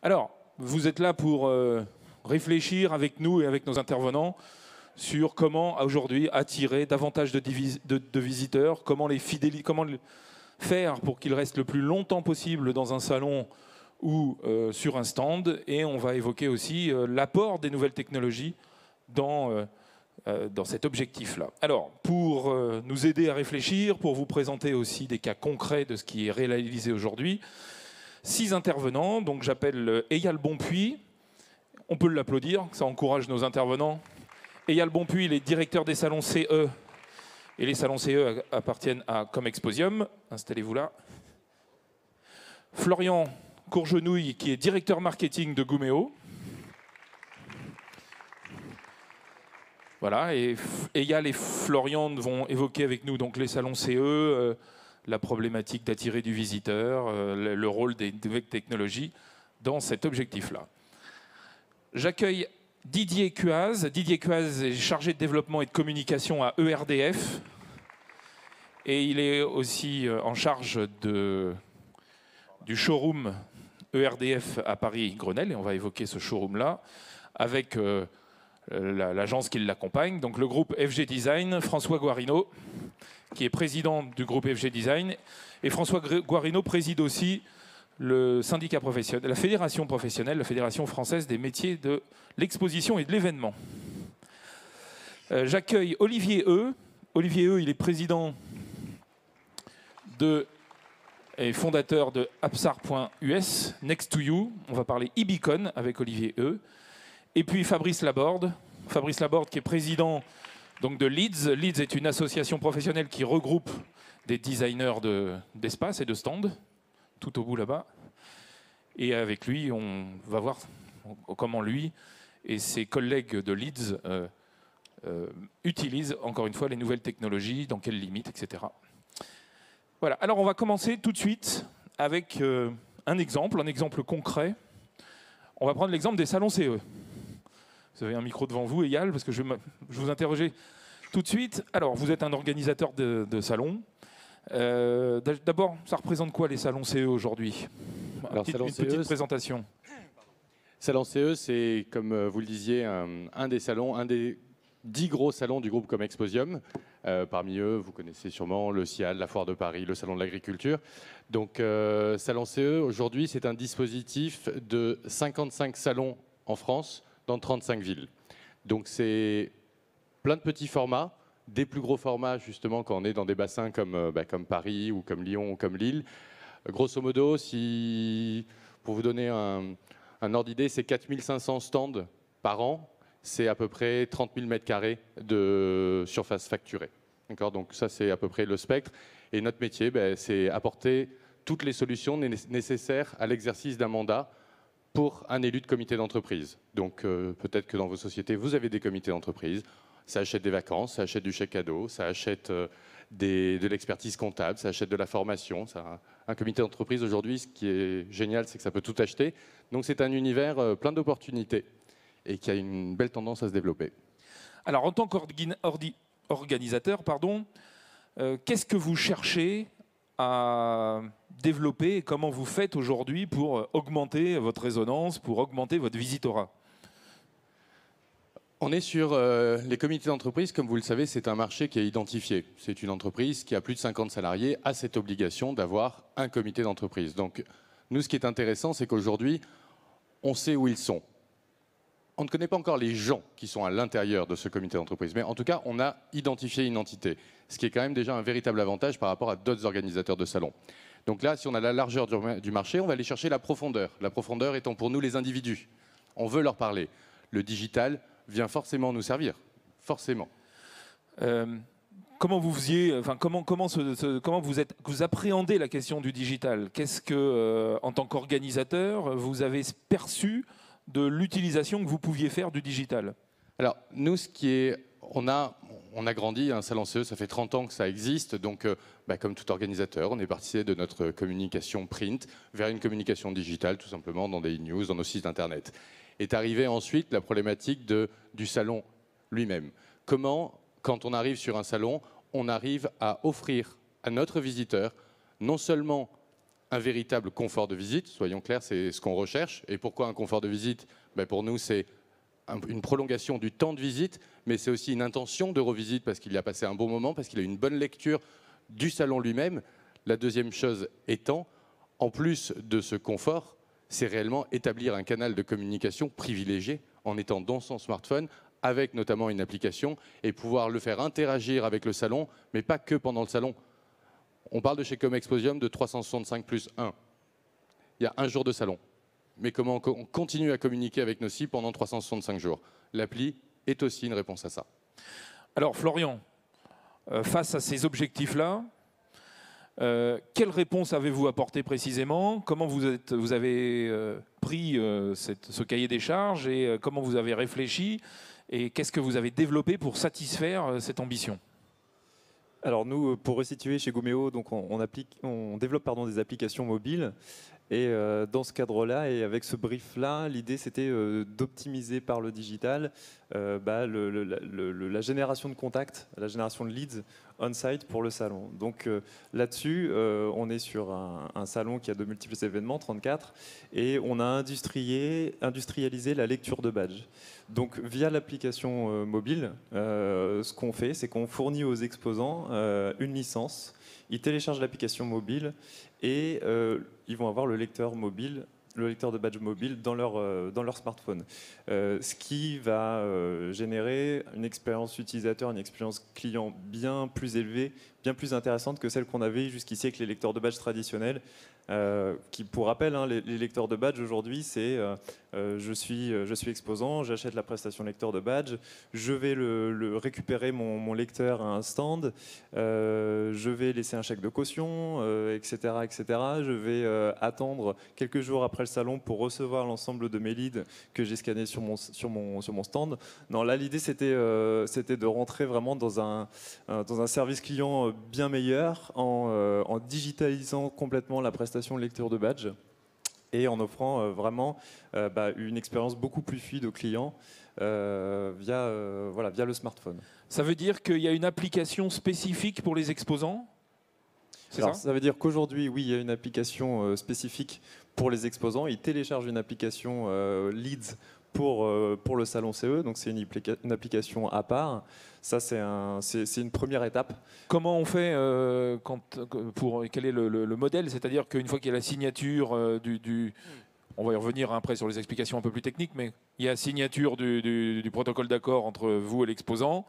Alors, vous êtes là pour réfléchir avec nous et avec nos intervenants sur comment aujourd'hui attirer davantage de visiteurs, comment faire pour qu'ils restent le plus longtemps possible dans un salon ou sur un stand. Et on va évoquer aussi l'apport des nouvelles technologies dans cet objectif-là. Alors, pour nous aider à réfléchir, pour vous présenter aussi des cas concrets de ce qui est réalisé aujourd'hui, 6 intervenants. Donc j'appelle Eyal Bonpuy. On peut l'applaudir, ça encourage nos intervenants. Eyal Bonpuy, il est directeur des salons CE. Et les salons CE appartiennent à Comexposium. Installez-vous là. Florian Courgenouille, qui est directeur marketing de Gumeo. Voilà, et Eyal et Florian vont évoquer avec nous donc les salons CE, la problématique d'attirer du visiteur, le rôle des nouvelles technologies dans cet objectif-là. J'accueille Didier Cuaz. Didier Cuaz est chargé de développement et de communication à ERDF. Et il est aussi en charge du showroom ERDF à Paris-Grenelle. Et on va évoquer ce showroom-là avec l'agence qui l'accompagne. Donc le groupe FG Design, François Guarino, qui est président du groupe FG Design. Et François Guarino préside aussi le syndicat professionnel, la fédération professionnelle, la Fédération française des métiers de l'exposition et de l'événement. J'accueille Olivier Heu. Olivier Heu, il est président et fondateur de Apsar.us, Next to You. On va parler e-beacon avec Olivier Heu. Et puis Fabrice Laborde. Fabrice Laborde qui est président donc, de Leeds. Leeds est une association professionnelle qui regroupe des designers d'espace et de stands, tout au bout là-bas. Et avec lui, on va voir comment lui et ses collègues de Leeds utilisent, encore une fois, les nouvelles technologies, dans quelles limites, etc. Voilà. Alors, on va commencer tout de suite avec un exemple concret. On va prendre l'exemple des salons CE. Vous avez un micro devant vous, Eyal, parce que je vais vous interroger tout de suite. Alors, vous êtes un organisateur de salons. D'abord, ça représente quoi les salons CE aujourd'hui? Une petite présentation. Salon CE, c'est, comme vous le disiez, un des salons, un des 10 gros salons du groupe Comexposium. Parmi eux, vous connaissez sûrement le CIAL, la Foire de Paris, le Salon de l'Agriculture. Donc, Salon CE, aujourd'hui, c'est un dispositif de 55 salons en France, dans 35 villes. Donc, c'est plein de petits formats, des plus gros formats, justement, quand on est dans des bassins comme Paris, ou comme Lyon, ou comme Lille. Grosso modo, pour vous donner un ordre d'idée, c'est 4500 stands par an. C'est à peu près 30 000 m² de surface facturée. Donc ça, c'est à peu près le spectre. Et notre métier, c'est apporter toutes les solutions nécessaires à l'exercice d'un mandat pour un élu de comité d'entreprise. Donc peut-être que dans vos sociétés, vous avez des comités d'entreprise. Ça achète des vacances, ça achète du chèque cadeau, ça achète de l'expertise comptable, ça achète de la formation. Un comité d'entreprise aujourd'hui, ce qui est génial, c'est que ça peut tout acheter. Donc c'est un univers plein d'opportunités et qui a une belle tendance à se développer. Alors en tant qu'organisateur, qu'est-ce que vous cherchez à développer et comment vous faites aujourd'hui pour augmenter votre résonance, pour augmenter votre visitorat? On est sur les comités d'entreprise. Comme vous le savez, c'est un marché qui est identifié. C'est une entreprise qui a plus de 50 salariés, a cette obligation d'avoir un comité d'entreprise. Donc, nous, ce qui est intéressant, c'est qu'aujourd'hui, on sait où ils sont. On ne connaît pas encore les gens qui sont à l'intérieur de ce comité d'entreprise. Mais en tout cas, on a identifié une entité, ce qui est quand même déjà un véritable avantage par rapport à d'autres organisateurs de salons. Donc là, si on a la largeur du marché, on va aller chercher la profondeur. La profondeur étant pour nous les individus. On veut leur parler. Le digital vient forcément nous servir, forcément. Comment vous faisiez, comment vous appréhendez la question du digital? Qu'est-ce que, en tant qu'organisateur, vous avez perçu de l'utilisation que vous pouviez faire du digital? Alors, nous, on a grandi, un salon CE, ça fait 30 ans que ça existe, donc comme tout organisateur, on est parti de notre communication print vers une communication digitale, tout simplement, dans des news, dans nos sites internet. Est arrivée ensuite la problématique du salon lui-même. Comment, quand on arrive sur un salon, on arrive à offrir à notre visiteur non seulement un véritable confort de visite. Soyons clairs, c'est ce qu'on recherche. Et pourquoi un confort de visite? Pour nous, c'est une prolongation du temps de visite, mais c'est aussi une intention de revisite parce qu'il y a passé un bon moment, parce qu'il a une bonne lecture du salon lui-même. La deuxième chose étant, en plus de ce confort, c'est réellement établir un canal de communication privilégié en étant dans son smartphone, avec notamment une application, et pouvoir le faire interagir avec le salon, mais pas que pendant le salon. On parle de chez Comexposium de 365 plus 1. Il y a un jour de salon. Mais comment on continue à communiquer avec nos cibles pendant 365 jours? L'appli est aussi une réponse à ça. Alors Florian, face à ces objectifs-là, quelle réponse avez-vous apporté précisément? Comment vous avez pris ce cahier des charges et comment vous avez réfléchi? Et qu'est-ce que vous avez développé pour satisfaire cette ambition? Alors nous, pour resituer chez Gumeo, donc on développe des applications mobiles. Et dans ce cadre-là, et avec ce brief-là, l'idée c'était d'optimiser par le digital la génération de contacts, la génération de leads on-site pour le salon. Donc là-dessus, on est sur un salon qui a de multiples événements, 34, et on a industrialisé la lecture de badges. Donc via l'application mobile, ce qu'on fait, c'est qu'on fournit aux exposants une licence. Ils téléchargent l'application mobile et ils vont avoir le lecteur de badge mobile dans leur smartphone. Ce qui va générer une expérience utilisateur, une expérience client bien plus élevée, bien plus intéressante que celle qu'on avait jusqu'ici avec les lecteurs de badge traditionnels. Qui, pour rappel, les lecteurs de badge aujourd'hui, c'est je suis exposant, j'achète la prestation lecteur de badge, je vais récupérer mon lecteur à un stand, je vais laisser un chèque de caution, etc., etc. Je vais attendre quelques jours après le salon pour recevoir l'ensemble de mes leads que j'ai scannés sur mon stand. Non, là, l'idée, c'était de rentrer vraiment dans un service client bien meilleur en digitalisant complètement la prestation lecteur de badge et en offrant vraiment une expérience beaucoup plus fluide aux clients via le smartphone. Ça veut dire qu'il y a une application spécifique pour les exposants? Ça veut dire qu'aujourd'hui, oui, il y a une application spécifique pour les exposants. Ils téléchargent une application Leads pour le salon CE, donc c'est une application à part. Ça, c'est une première étape. Comment on fait quel est le modèle? C'est-à-dire qu'une fois qu'il y a la signature on va y revenir après sur les explications un peu plus techniques, mais il y a la signature du protocole d'accord entre vous et l'exposant,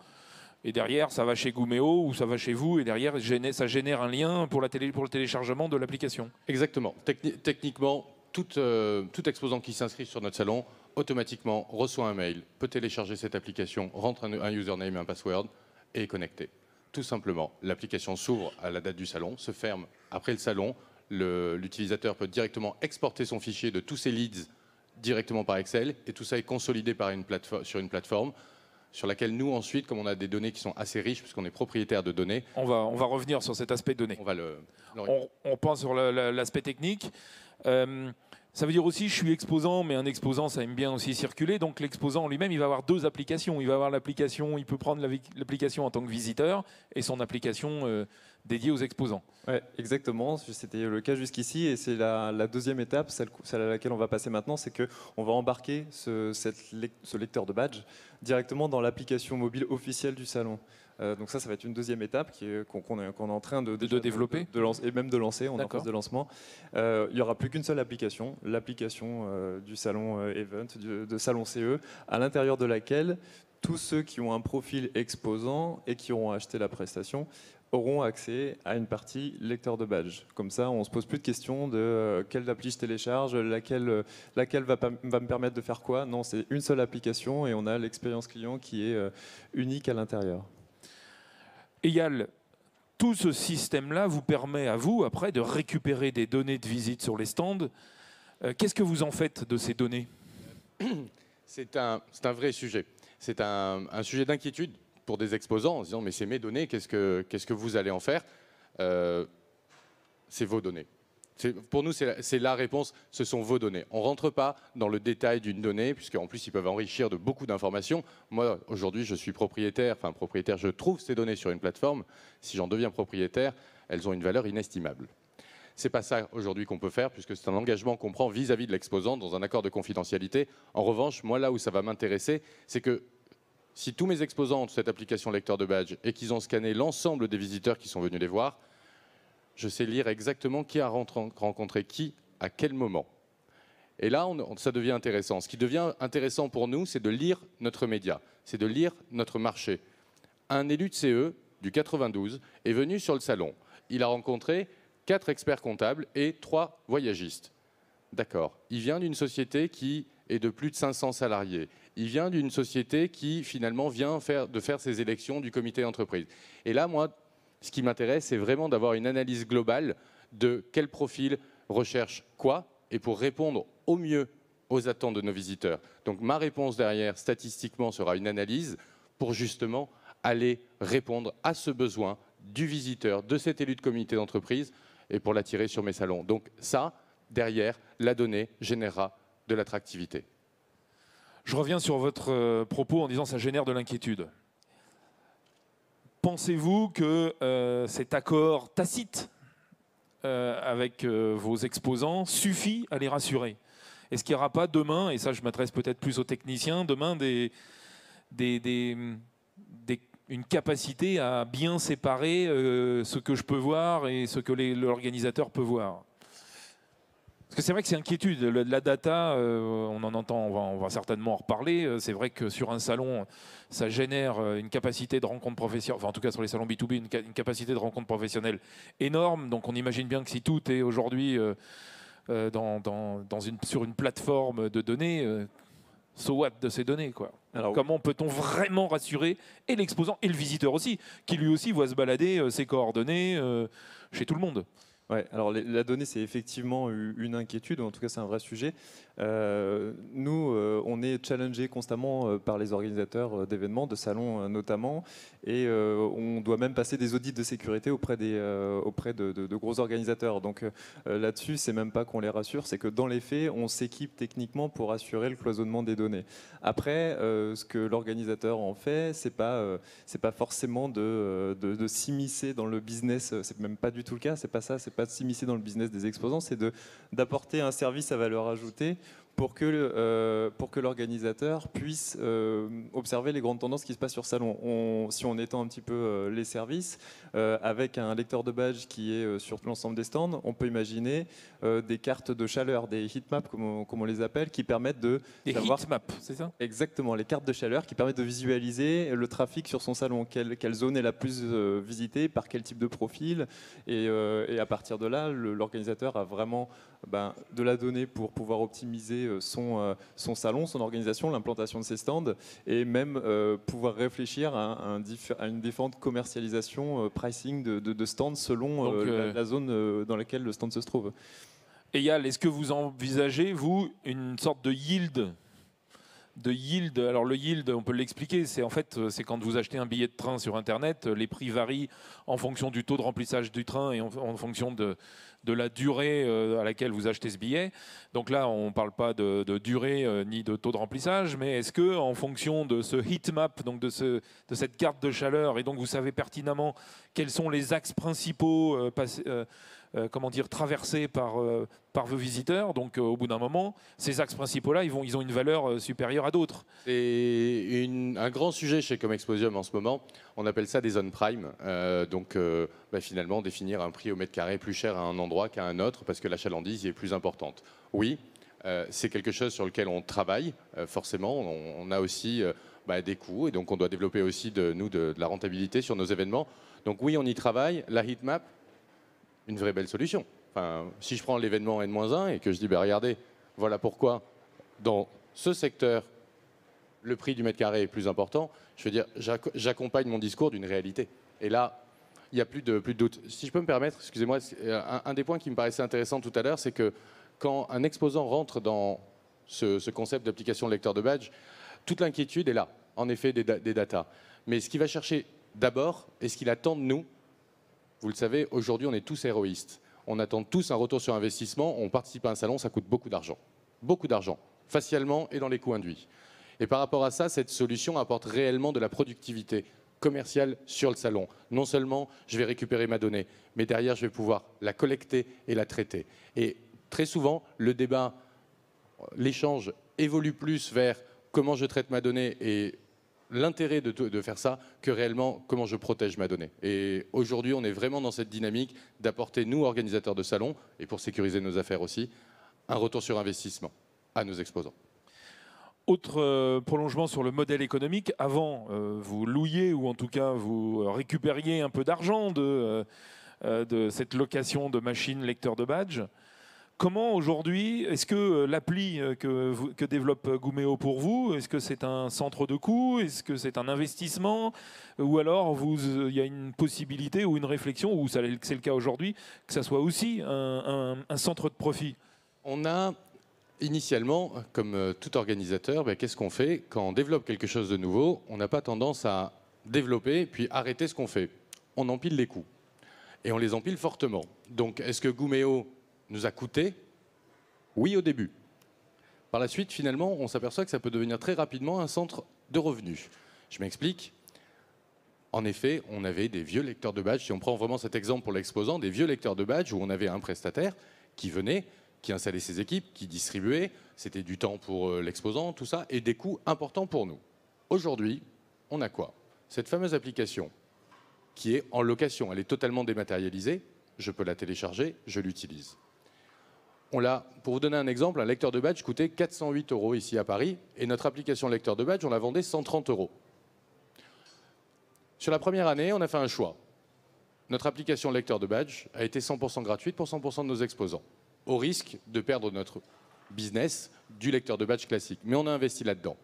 et derrière, ça va chez Gumeo ou ça va chez vous, et derrière, ça génère un lien pour le téléchargement de l'application. Exactement. Techniquement, tout exposant qui s'inscrit sur notre salon automatiquement reçoit un mail, peut télécharger cette application, rentre un username et un password et est connecté. Tout simplement, l'application s'ouvre à la date du salon, se ferme après le salon. L'utilisateur peut directement exporter son fichier de tous ses leads directement par Excel et tout ça est consolidé sur une plateforme sur laquelle nous ensuite, comme on a des données qui sont assez riches puisqu'on est propriétaire de données. On va revenir sur cet aspect données. On pense sur l'aspect technique. Ça veut dire aussi, je suis exposant, mais un exposant, ça aime bien aussi circuler. Donc l'exposant lui-même, il va avoir deux applications. Il va avoir l'application, il peut prendre l'application en tant que visiteur et son application dédiée aux exposants. Ouais, exactement. C'était le cas jusqu'ici. Et c'est la deuxième étape, celle à laquelle on va passer maintenant, c'est qu'on va embarquer ce lecteur de badge directement dans l'application mobile officielle du salon. Donc ça va être une deuxième étape qu'on est en train de développer et même de lancer, on est en phase de lancement. Il n'y aura plus qu'une seule application, l'application du salon Event, de salon CE, à l'intérieur de laquelle tous ceux qui ont un profil exposant et qui auront acheté la prestation auront accès à une partie lecteur de badge. Comme ça, on ne se pose plus de questions de quelle appli je télécharge, laquelle va me permettre de faire quoi. Non, c'est une seule application et on a l'expérience client qui est unique à l'intérieur. Eyal, tout ce système-là vous permet à vous, après, de récupérer des données de visite sur les stands. Qu'est-ce que vous en faites de ces données? C'est un vrai sujet. C'est un sujet d'inquiétude pour des exposants en se disant « mais c'est mes données, qu'est-ce que vous allez en faire ?» C'est vos données. Pour nous, c'est la réponse, ce sont vos données. On ne rentre pas dans le détail d'une donnée, puisqu'en plus, ils peuvent enrichir de beaucoup d'informations. Moi, aujourd'hui, je suis propriétaire, je trouve ces données sur une plateforme. Si j'en deviens propriétaire, elles ont une valeur inestimable. C'est pas ça aujourd'hui qu'on peut faire, puisque c'est un engagement qu'on prend vis-à-vis de l'exposant dans un accord de confidentialité. En revanche, moi, là où ça va m'intéresser, c'est que si tous mes exposants ont cette application lecteur de badge et qu'ils ont scanné l'ensemble des visiteurs qui sont venus les voir, je sais lire exactement qui a rencontré qui, à quel moment. Et là, ça devient intéressant. Ce qui devient intéressant pour nous, c'est de lire notre média, c'est de lire notre marché. Un élu de CE du 92 est venu sur le salon. Il a rencontré 4 experts comptables et 3 voyagistes. D'accord. Il vient d'une société qui est de plus de 500 salariés. Il vient d'une société qui, finalement, vient de faire ses élections du comité d'entreprise. Et là, moi, ce qui m'intéresse, c'est vraiment d'avoir une analyse globale de quel profil recherche quoi, et pour répondre au mieux aux attentes de nos visiteurs. Donc ma réponse derrière, statistiquement, sera une analyse pour justement aller répondre à ce besoin du visiteur, de cet élu de comité d'entreprise, et pour l'attirer sur mes salons. Donc ça, derrière, la donnée générera de l'attractivité. Je reviens sur votre propos en disant que ça génère de l'inquiétude. Pensez-vous que cet accord tacite avec vos exposants suffit à les rassurer? Est-ce qu'il n'y aura pas demain, et ça je m'adresse peut-être plus aux techniciens, demain une capacité à bien séparer ce que je peux voir et ce que l'organisateur peut voir? Parce que c'est vrai que c'est inquiétude. La data, on en entend, on va certainement en reparler. C'est vrai que sur un salon, ça génère une capacité de rencontre professionnelle, enfin en tout cas sur les salons B2B, une capacité de rencontre professionnelle énorme. Donc on imagine bien que si tout est aujourd'hui sur une plateforme de données, so what de ces données, quoi. Alors, comment peut-on vraiment rassurer et l'exposant et le visiteur aussi, qui lui aussi voit se balader ses coordonnées chez tout le monde? Ouais, alors la donnée, c'est effectivement une inquiétude, ou en tout cas c'est un vrai sujet. Nous, on est challengé constamment par les organisateurs d'événements, de salons notamment, et on doit même passer des audits de sécurité auprès de gros organisateurs. Donc là-dessus, c'est même pas qu'on les rassure, c'est que dans les faits, on s'équipe techniquement pour assurer le cloisonnement des données. Après, ce que l'organisateur en fait, c'est pas forcément de s'immiscer dans le business, c'est même pas du tout le cas, c'est pas ça, c'est pas de s'immiscer dans le business des exposants, c'est d'apporter un service à valeur ajoutée pour que l'organisateur puisse observer les grandes tendances qui se passent sur salon. Si on étend un petit peu les services, avec un lecteur de badge qui est sur l'ensemble des stands, on peut imaginer des cartes de chaleur, des heatmaps comme on les appelle, qui permettent de savoir... Des heatmaps, c'est ça? Exactement, les cartes de chaleur qui permettent de visualiser le trafic sur son salon, quelle zone est la plus visitée, par quel type de profil, et à partir de là, l'organisateur a vraiment de la donnée pour pouvoir optimiser son salon, son organisation, l'implantation de ses stands, et même pouvoir réfléchir à une différente commercialisation, pricing de stands selon la zone dans laquelle le stand se trouve. Eyal, est-ce que vous envisagez, vous, une sorte de yield? Alors le yield, on peut l'expliquer, c'est quand vous achetez un billet de train sur Internet, les prix varient en fonction du taux de remplissage du train et en fonction de la durée à laquelle vous achetez ce billet. Donc là, on ne parle pas de durée ni de taux de remplissage, mais est-ce que en fonction de ce heatmap, donc de cette carte de chaleur, et donc vous savez pertinemment quels sont les axes principaux traversés par vos visiteurs, donc au bout d'un moment, ces axes principaux-là, ils ont une valeur supérieure à d'autres. C'est un grand sujet chez Comexposium en ce moment. On appelle ça des zones prime. Finalement, définir un prix au mètre carré plus cher à un endroit qu'à un autre parce que l'achalandise y est plus importante. Oui, c'est quelque chose sur lequel on travaille, forcément. On a aussi des coûts et donc on doit développer aussi de la rentabilité sur nos événements. Donc oui, on y travaille. La heatmap, une vraie belle solution. Enfin, si je prends l'événement N-1 et que je dis, regardez, voilà pourquoi dans ce secteur, le prix du mètre carré est plus important, je veux dire, j'accompagne mon discours d'une réalité. Et là, il n'y a plus de doute. Si je peux me permettre, excusez-moi, un des points qui me paraissait intéressant tout à l'heure, c'est que quand un exposant rentre dans ce concept d'application lecteur de badge, toute l'inquiétude est là, en effet, des datas. Mais ce qu'il va chercher d'abord, et ce qu'il attend de nous, vous le savez, aujourd'hui, on est tous héroïstes. On attend tous un retour sur investissement. On participe à un salon, ça coûte beaucoup d'argent. Beaucoup d'argent, facialement et dans les coûts induits. Et par rapport à ça, cette solution apporte réellement de la productivité commercial sur le salon. Non seulement je vais récupérer ma donnée, mais derrière, je vais pouvoir la collecter et la traiter. Et très souvent, le débat, l'échange évolue plus vers comment je traite ma donnée et l'intérêt de faire ça que réellement comment je protège ma donnée. Et aujourd'hui, on est vraiment dans cette dynamique d'apporter, nous, organisateurs de salons, et pour sécuriser nos affaires aussi, un retour sur investissement à nos exposants. Autre prolongement sur le modèle économique, avant vous louiez ou en tout cas vous récupériez un peu d'argent de cette location de machines lecteurs de badge. Comment aujourd'hui, est-ce que l'appli que développe Gumeo pour vous, est-ce que c'est un centre de coût, est-ce que c'est un investissement, ou alors il y a une possibilité ou une réflexion, ou c'est le cas aujourd'hui, que ça soit aussi un centre de profit? On a initialement, comme tout organisateur, qu'est-ce qu'on fait? Quand on développe quelque chose de nouveau, on n'a pas tendance à développer puis arrêter ce qu'on fait. On empile les coûts. Et on les empile fortement. Donc, est-ce que Gumeo nous a coûté? Oui, au début. Par la suite, finalement, on s'aperçoit que ça peut devenir très rapidement un centre de revenus. Je m'explique. En effet, on avait des vieux lecteurs de badge. Si on prend vraiment cet exemple pour l'exposant, des vieux lecteurs de badge où on avait un prestataire qui venait, qui installait ses équipes, qui distribuait. C'était du temps pour l'exposant, tout ça, et des coûts importants pour nous. Aujourd'hui, on a quoi? Cette fameuse application qui est en location. Elle est totalement dématérialisée. Je peux la télécharger, je l'utilise. Pour vous donner un exemple, un lecteur de badge coûtait 408 € ici à Paris, et notre application lecteur de badge, on la vendait 130 €. Sur la première année, on a fait un choix. Notre application lecteur de badge a été 100% gratuite pour 100% de nos exposants, au risque de perdre notre business du lecteur de badge classique. Mais on a investi là-dedans.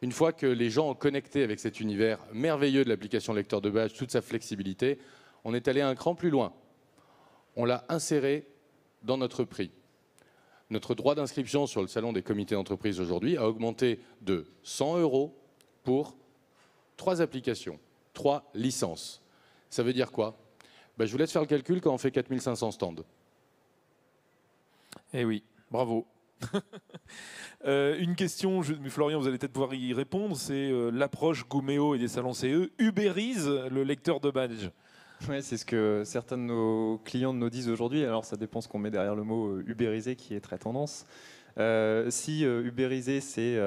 Une fois que les gens ont connecté avec cet univers merveilleux de l'application lecteur de badge, toute sa flexibilité, on est allé un cran plus loin. On l'a inséré dans notre prix. Notre droit d'inscription sur le salon des comités d'entreprise aujourd'hui a augmenté de 100 € pour 3 applications, 3 licences. Ça veut dire quoi? Je vous laisse faire le calcul quand on fait 4500 stands. Eh oui, bravo. Une question, Florian, vous allez peut-être pouvoir y répondre, c'est l'approche Gumeo et des salons CE ubérise le lecteur de badge. Ouais, c'est ce que certains de nos clients nous disent aujourd'hui. Alors ça dépend ce qu'on met derrière le mot ubérisé qui est très tendance. Si ubériser, c'est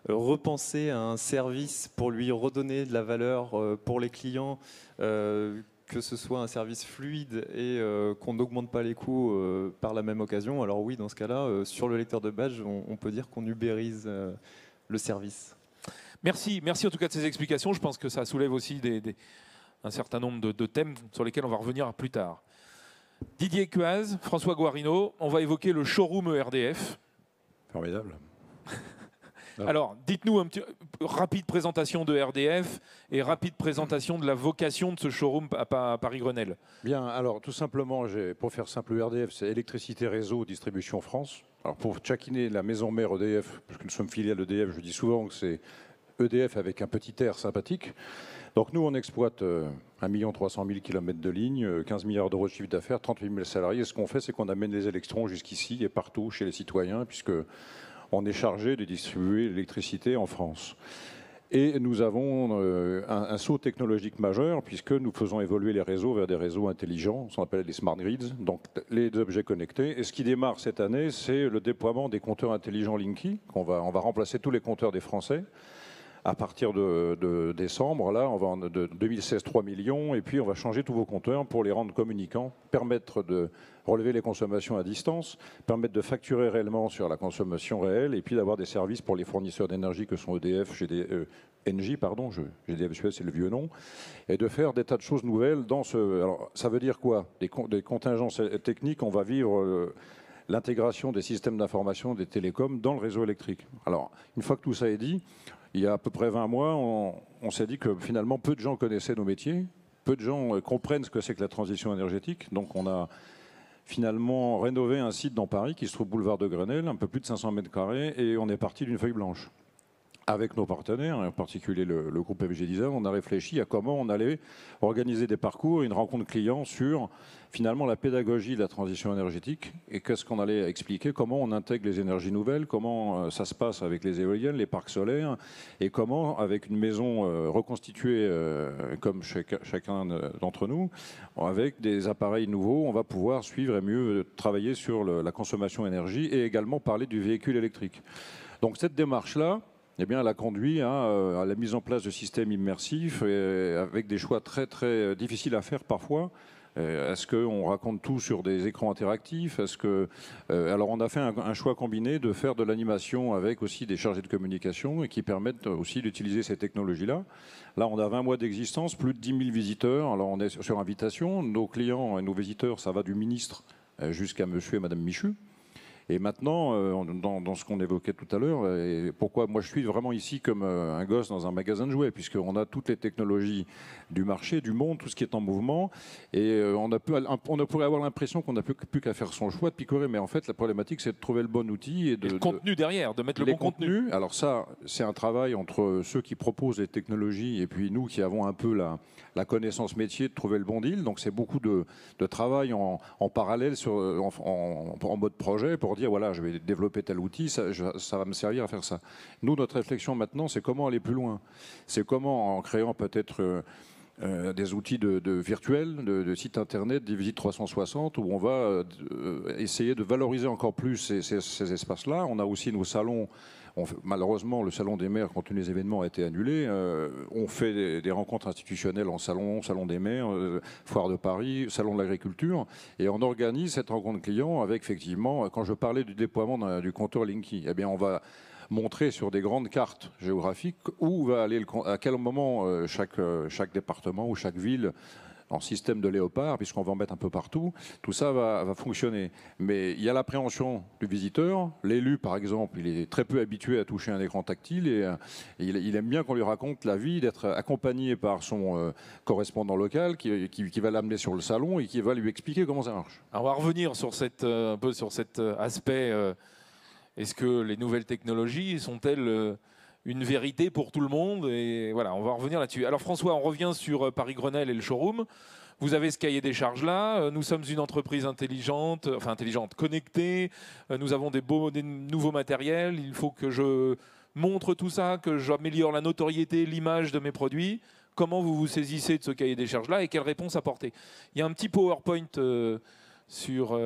repenser un service pour lui redonner de la valeur pour les clients, que ce soit un service fluide et qu'on n'augmente pas les coûts par la même occasion, alors oui, dans ce cas-là, sur le lecteur de badge, on peut dire qu'on ubérise le service. Merci en tout cas de ces explications. Je pense que ça soulève aussi un certain nombre de thèmes sur lesquels on va revenir plus tard. Didier Cuaz, François Guarino, on va évoquer le showroom ERDF. Formidable. Alors, dites-nous un petit rapide présentation de RDF et rapide présentation de la vocation de ce showroom à Paris-Grenelle. Bien, alors tout simplement, pour faire simple, ERDF, c'est Électricité Réseau Distribution France. Alors pour tchaquiner la maison mère EDF, parce que nous sommes filiales d'EDF, je dis souvent que c'est EDF avec un petit air sympathique. Donc nous, on exploite 1 300 000 km de ligne, 15 milliards d'euros de chiffre d'affaires, 38 000 salariés. Et ce qu'on fait, c'est qu'on amène les électrons jusqu'ici et partout chez les citoyens, puisque on est chargé de distribuer l'électricité en France. Et nous avons un saut technologique majeur, puisque nous faisons évoluer les réseaux vers des réseaux intelligents, ce qu'on appelle les smart grids, donc les objets connectés. Et ce qui démarre cette année, c'est le déploiement des compteurs intelligents Linky. On va remplacer tous les compteurs des Français. À partir de décembre, là, on va de 2016 3 millions, et puis on va changer tous vos compteurs pour les rendre communicants, permettre de relever les consommations à distance, permettre de facturer réellement sur la consommation réelle, et puis d'avoir des services pour les fournisseurs d'énergie que sont EDF, GDF Suez, c'est le vieux nom, et de faire des tas de choses nouvelles dans ce. Alors, ça veut dire quoi? Des contingences techniques, on va vivre l'intégration des systèmes d'information des télécoms dans le réseau électrique. Alors, une fois que tout ça est dit, il y a à peu près 20 mois, on s'est dit que finalement, peu de gens connaissaient nos métiers, peu de gens comprennent ce que c'est que la transition énergétique. Donc on a finalement rénové un site dans Paris qui se trouve boulevard de Grenelle, un peu plus de 500 mètres carrés, et on est parti d'une feuille blanche. avec nos partenaires, en particulier le groupe FG Design, on a réfléchi à comment on allait organiser des parcours, une rencontre client sur finalement la pédagogie de la transition énergétique et qu'est-ce qu'on allait expliquer, comment on intègre les énergies nouvelles, comment ça se passe avec les éoliennes, les parcs solaires et comment avec une maison reconstituée comme chacun d'entre nous, avec des appareils nouveaux, on va pouvoir suivre et mieux travailler sur la consommation d'énergie et également parler du véhicule électrique. Donc cette démarche-là, eh bien, elle a conduit à la mise en place de systèmes immersifs avec des choix très très difficiles à faire parfois. Est-ce qu'on raconte tout sur des écrans interactifs? Alors on a fait un choix combiné de faire de l'animation avec aussi des chargés de communication et qui permettent aussi d'utiliser ces technologies-là. Là, on a 20 mois d'existence, plus de 10 000 visiteurs. Alors on est sur invitation. Nos clients et nos visiteurs, ça va du ministre jusqu'à monsieur et madame Michu. Et maintenant, dans ce qu'on évoquait tout à l'heure, et pourquoi moi je suis vraiment ici comme un gosse dans un magasin de jouets, puisqu'on a toutes les technologies du marché, du monde, tout ce qui est en mouvement, et on pourrait avoir l'impression qu'on n'a plus qu'à faire son choix de picorer, mais en fait la problématique c'est de trouver le bon outil et le contenu derrière, de mettre le bon contenu. Alors ça, c'est un travail entre ceux qui proposent les technologies et puis nous qui avons un peu la connaissance métier de trouver le bon deal. Donc c'est beaucoup de travail en parallèle en mode projet pour dire voilà, je vais développer tel outil, ça va me servir à faire ça. Nous, notre réflexion maintenant, c'est comment aller plus loin. C'est comment, en créant peut-être des outils de virtuels, de sites internet, des visites 360, où on va essayer de valoriser encore plus ces espaces-là. On a aussi nos salons. Malheureusement, le salon des maires, compte tenu des événements, a été annulé. On fait des rencontres institutionnelles en salon des maires, foire de Paris, salon de l'agriculture, et on organise cette rencontre client avec effectivement, quand je parlais du déploiement du compteur Linky, eh bien on va montrer sur des grandes cartes géographiques où va aller, à quel moment chaque département ou chaque ville en système de léopard, puisqu'on va en mettre un peu partout, tout ça va fonctionner. Mais il y a l'appréhension du visiteur. L'élu, par exemple, il est très peu habitué à toucher un écran tactile et il aime bien qu'on lui raconte la vie, d'être accompagné par son correspondant local qui va l'amener sur le salon et qui va lui expliquer comment ça marche. Alors on va revenir sur un peu sur cet aspect. Est-ce que les nouvelles technologies sont-elles une vérité pour tout le monde? Et voilà, on va revenir là-dessus. Alors François, on revient sur Paris-Grenelle et le showroom. Vous avez ce cahier des charges là. Nous sommes une entreprise intelligente, connectée. Nous avons des nouveaux matériels. Il faut que je montre tout ça, que j'améliore la notoriété, l'image de mes produits. Comment vous vous saisissez de ce cahier des charges là et quelles réponses apporter? Il y a un petit PowerPoint sur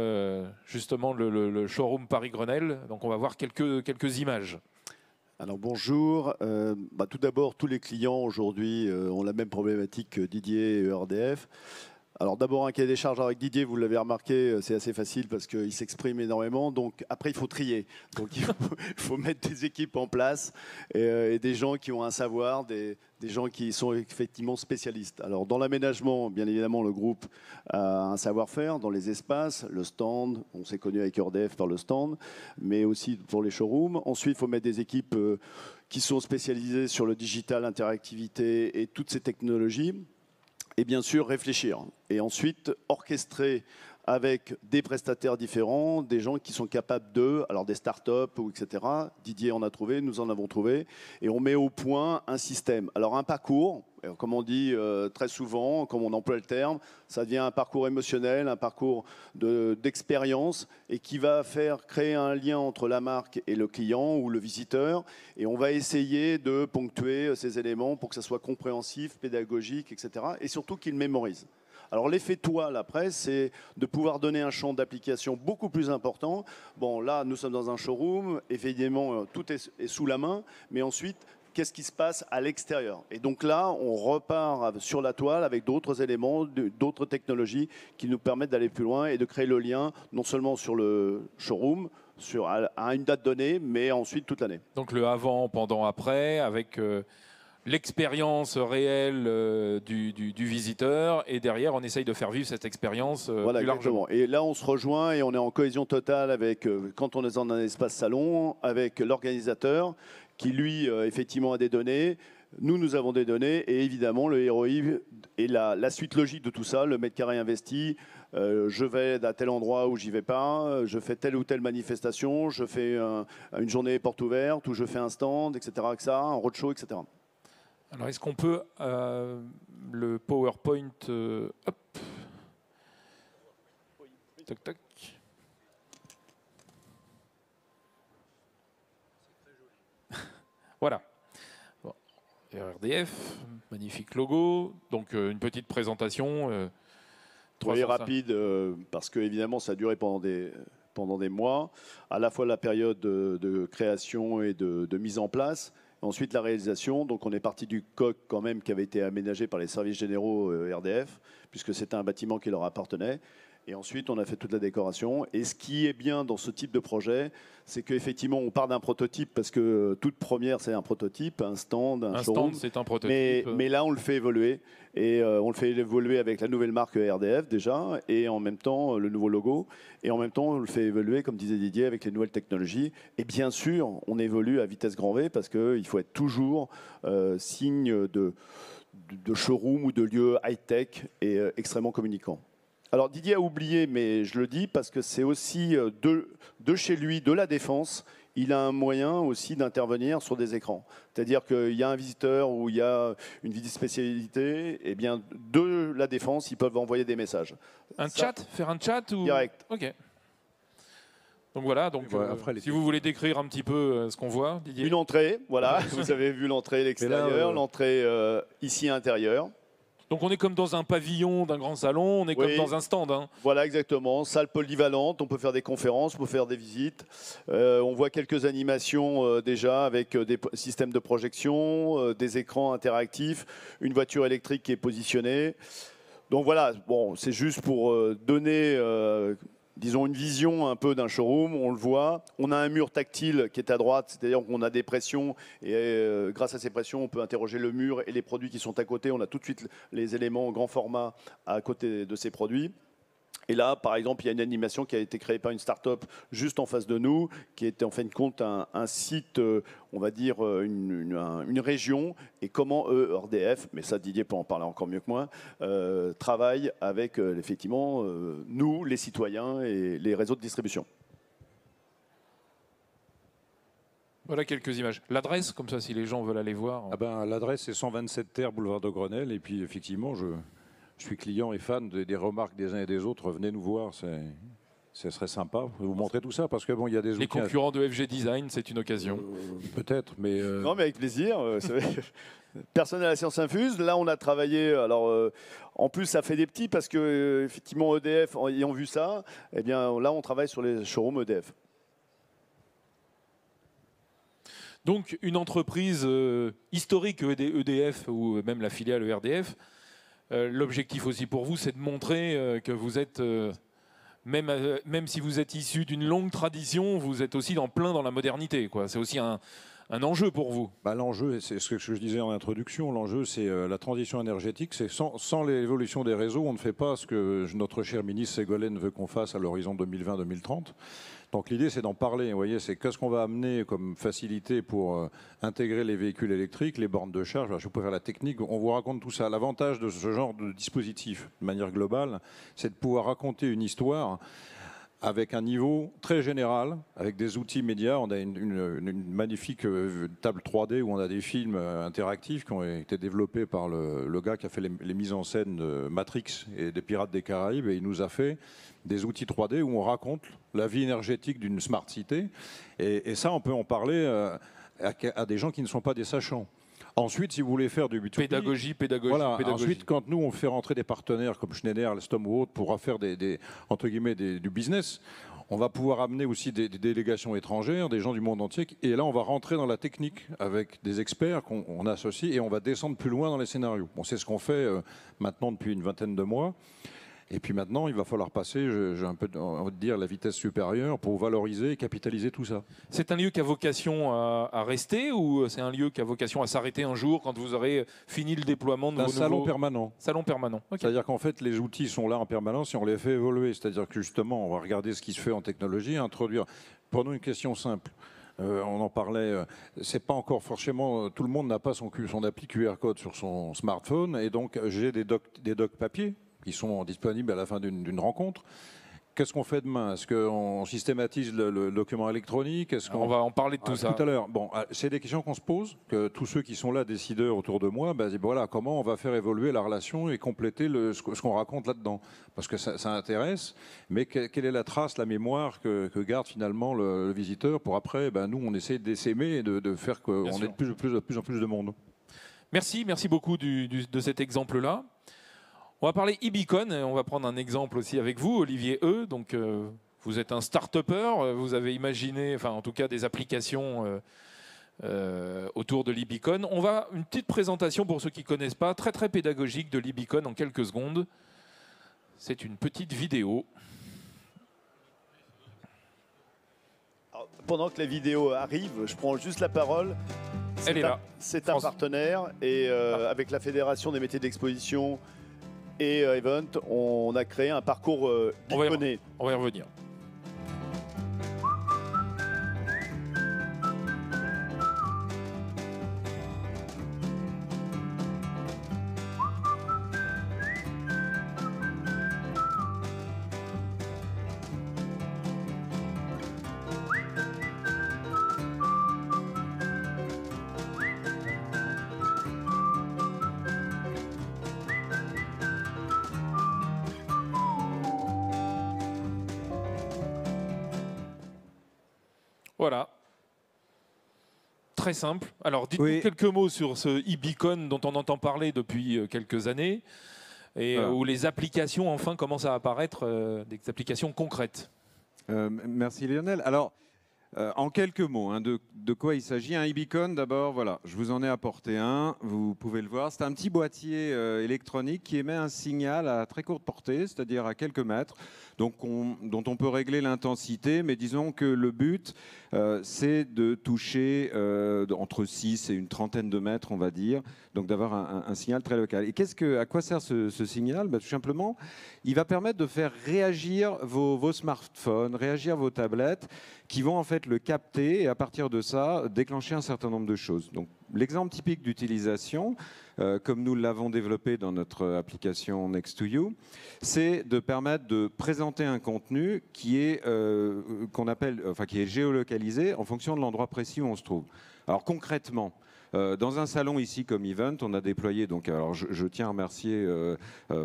justement le showroom Paris-Grenelle. Donc on va voir quelques images. Alors bonjour. Tout d'abord, tous les clients aujourd'hui ont la même problématique que Didier et ERDF. Alors d'abord un cahier des charges avec Didier, vous l'avez remarqué, c'est assez facile parce qu'il s'exprime énormément. Donc après il faut trier. Donc il faut mettre des équipes en place et des gens qui ont un savoir, des gens qui sont effectivement spécialistes. Alors dans l'aménagement, bien évidemment, le groupe a un savoir-faire dans les espaces, le stand, on s'est connu avec ERDF par le stand, mais aussi pour les showrooms. Ensuite, il faut mettre des équipes qui sont spécialisées sur le digital, l'interactivité et toutes ces technologies. Et bien sûr, réfléchir. Et ensuite, orchestrer avec des prestataires différents, des gens qui sont capables alors des startups, etc. Didier en a trouvé, nous en avons trouvé. Et on met au point un système. Alors un parcours, comme on dit très souvent, comme on emploie le terme, ça devient un parcours émotionnel, un parcours d'expérience et qui va créer un lien entre la marque et le client ou le visiteur. Et on va essayer de ponctuer ces éléments pour que ça soit compréhensif, pédagogique, etc. Et surtout qu'il mémorise. Alors l'effet toile après, c'est de pouvoir donner un champ d'application beaucoup plus important. Bon, là, nous sommes dans un showroom, évidemment, tout est sous la main, mais ensuite, qu'est-ce qui se passe à l'extérieur? Et donc là, on repart sur la toile avec d'autres éléments, d'autres technologies qui nous permettent d'aller plus loin et de créer le lien, non seulement sur le showroom, à une date donnée, mais ensuite toute l'année. Donc le avant, pendant, après, avec l'expérience réelle du visiteur, et derrière on essaye de faire vivre cette expérience voilà, plus largement. Et là on se rejoint et on est en cohésion totale avec, quand on est dans un espace salon, avec l'organisateur qui lui effectivement a des données, Nous avons des données et évidemment le ROI est la suite logique de tout ça, le mètre carré investi. Je vais à tel endroit où j'y vais pas, je fais telle ou telle manifestation, je fais une journée porte ouverte, ou je fais un stand, etc., un roadshow, etc. Alors, est-ce qu'on peut le PowerPoint hop. Tac, tac. Voilà. Bon. RDF, magnifique logo. Donc, une petite présentation. Oui, rapide, parce que évidemment, ça a duré pendant des mois. À la fois la période de création et de mise en place. Ensuite, la réalisation. Donc, on est parti du coq quand même qui avait été aménagé par les services généraux RDF, puisque c'était un bâtiment qui leur appartenait. Et ensuite, on a fait toute la décoration. Et ce qui est bien dans ce type de projet, c'est qu'effectivement, on part d'un prototype, parce que toute première, c'est un prototype, un stand, un showroom. C'est un prototype. Mais là, on le fait évoluer. Et on le fait évoluer avec la nouvelle marque RDF déjà, et en même temps, le nouveau logo. Et en même temps, on le fait évoluer, comme disait Didier, avec les nouvelles technologies. Et bien sûr, on évolue à vitesse grand V, parce qu'il faut être toujours signe de showroom ou de lieu high-tech et extrêmement communicant. Alors Didier a oublié, mais je le dis parce que c'est aussi de chez lui, de la Défense, il a un moyen aussi d'intervenir sur des écrans. C'est-à-dire qu'il y a un visiteur ou il y a une visite spécialité, et bien de la Défense, ils peuvent envoyer des messages. Chat, faire un chat ou... Direct. Ok. Donc voilà, donc, après, si vous voulez décrire un petit peu ce qu'on voit, Didier. Une entrée, voilà, vous avez vu l'entrée, l'extérieur, l'entrée ici intérieure. Donc on est comme dans un pavillon d'un grand salon, on est comme dans un stand. Hein. Voilà, exactement. Salle polyvalente, on peut faire des conférences, on peut faire des visites. On voit quelques animations déjà avec des systèmes de projection, des écrans interactifs, une voiture électrique qui est positionnée. Donc voilà, bon, c'est juste pour donner... disons une vision un peu d'un showroom, on le voit. On a un mur tactile qui est à droite, c'est-à-dire qu'on a des pressions et grâce à ces pressions, on peut interroger le mur et les produits qui sont à côté. On a tout de suite les éléments en grand format à côté de ces produits. Et là, par exemple, il y a une animation qui a été créée par une start-up juste en face de nous, qui était en fin de compte un site, on va dire une région, et comment eux, RDF, mais ça Didier peut en parler encore mieux que moi, travaillent avec effectivement nous, les citoyens et les réseaux de distribution. Voilà quelques images. L'adresse, comme ça, si les gens veulent aller voir. L'adresse, c'est 127 Terre, boulevard de Grenelle, et puis effectivement, je suis client et fan des remarques des uns et des autres. Venez nous voir, ce serait sympa. Je vais vous montrer tout ça parce que bon, il y a des outils. Les concurrents de FG Design, c'est une occasion. Peut-être, mais non, mais avec plaisir. Personne à la science infuse. Là, on a travaillé. Alors, en plus, ça fait des petits parce que effectivement, EDF ayant vu ça, eh bien, là, on travaille sur les showrooms EDF. Donc, une entreprise historique EDF ou même la filiale ERDF. L'objectif aussi pour vous, c'est de montrer que vous êtes, même si vous êtes issu d'une longue tradition, vous êtes aussi plein dans la modernité. C'est aussi un enjeu pour vous. L'enjeu, c'est ce que je disais en introduction, l'enjeu c'est la transition énergétique. C'est sans l'évolution des réseaux, on ne fait pas ce que notre cher ministre Ségolène veut qu'on fasse à l'horizon 2020-2030. Donc l'idée, c'est d'en parler. Vous voyez, c'est qu'est-ce qu'on va amener comme facilité pour intégrer les véhicules électriques, les bornes de charge. Alors, je peux faire la technique. On vous raconte tout ça. L'avantage de ce genre de dispositif, de manière globale, c'est de pouvoir raconter une histoire avec un niveau très général, avec des outils médias. On a une magnifique table 3D où on a des films interactifs qui ont été développés par le gars qui a fait les mises en scène de Matrix et des Pirates des Caraïbes. Et il nous a fait des outils 3D où on raconte la vie énergétique d'une smart cité. Et ça, on peut en parler à des gens qui ne sont pas des sachants. Ensuite, si vous voulez faire du B2B... Pédagogie. Voilà. Ensuite, quand nous, on fait rentrer des partenaires comme Schneider, Alstom ou autres pour faire entre guillemets, du business, on va pouvoir amener aussi des délégations étrangères, des gens du monde entier. Et là, on va rentrer dans la technique avec des experts qu'on associe et on va descendre plus loin dans les scénarios. Bon, c'est ce qu'on fait maintenant depuis une vingtaine de mois. Et puis maintenant, il va falloir passer, j'ai un peu envie de dire, la vitesse supérieure pour valoriser et capitaliser tout ça. C'est un lieu qui a vocation à rester ou c'est un lieu qui a vocation à s'arrêter un jour quand vous aurez fini le déploiement de vos nouveaux... salon permanent. Salon permanent. Okay. C'est-à-dire qu'en fait, les outils sont là en permanence et on les fait évoluer. C'est-à-dire que justement, on va regarder ce qui se fait en technologie, introduire... Prenons une question simple. On en parlait. C'est pas encore forcément tout le monde n'a pas son appli QR code sur son smartphone, et donc j'ai des docs papier qui sont disponibles à la fin d'une rencontre. Qu'est-ce qu'on fait demain? Est-ce qu'on systématise le document électronique? On va en parler de tout ça. Tout à l'heure. Bon, c'est des questions qu'on se pose, que tous ceux qui sont là, décideurs autour de moi, disent, voilà, comment on va faire évoluer la relation et compléter ce qu'on raconte là-dedans? Parce que ça intéresse, mais quelle est la trace, la mémoire que garde finalement le visiteur pour après, nous, on essaie d'essaimer et de faire qu'on ait de plus en plus de monde. Merci beaucoup de cet exemple-là. On va parler e-beacon, on va prendre un exemple aussi avec vous, Olivier E. Donc, vous êtes un start-upper, vous avez imaginé, enfin en tout cas des applications autour de l'e-beacon. On va une petite présentation pour ceux qui ne connaissent pas, très très pédagogique de l'e-beacon en quelques secondes. C'est une petite vidéo. Alors, pendant que la vidéo arrive, je prends juste la parole. Elle est là. C'est un partenaire et avec la Fédération des métiers d'exposition et Event, on a créé un parcours beaconné. On va y revenir. Voilà. Très simple. Alors, dites-nous quelques mots sur ce e-beacon dont on entend parler depuis quelques années et où les applications, enfin, commencent à apparaître, des applications concrètes. Merci Lionel. Alors, en quelques mots, de quoi il s'agit? Un e-beacon, d'abord, voilà, je vous en ai apporté un, vous pouvez le voir. C'est un petit boîtier électronique qui émet un signal à très courte portée, c'est-à-dire à quelques mètres, donc dont on peut régler l'intensité, mais disons que le but, c'est de toucher entre 6 et une trentaine de mètres, on va dire, donc d'avoir un signal très local. Et à quoi sert ce signal? Tout simplement, il va permettre de faire réagir vos smartphones, réagir vos tablettes, qui vont en fait le capter et à partir de ça, déclencher un certain nombre de choses. Donc, l'exemple typique d'utilisation, comme nous l'avons développé dans notre application Next2You, c'est de permettre de présenter un contenu qui est, qui est géolocalisé en fonction de l'endroit précis où on se trouve. Alors concrètement, dans un salon ici comme Event, on a déployé, donc, alors je tiens à remercier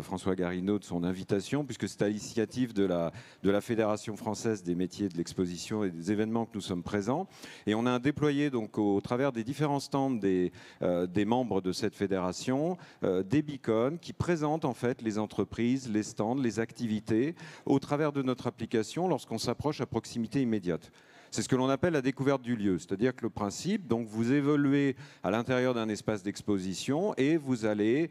François Garinaud de son invitation, puisque c'est à l'initiative de la Fédération française des métiers de l'exposition et des événements que nous sommes présents. Et on a déployé donc, au travers des différents stands des membres de cette fédération, des beacons qui présentent en fait les entreprises, les stands, les activités au travers de notre application lorsqu'on s'approche à proximité immédiate. C'est ce que l'on appelle la découverte du lieu, c'est-à-dire que le principe, donc vous évoluez à l'intérieur d'un espace d'exposition et vous allez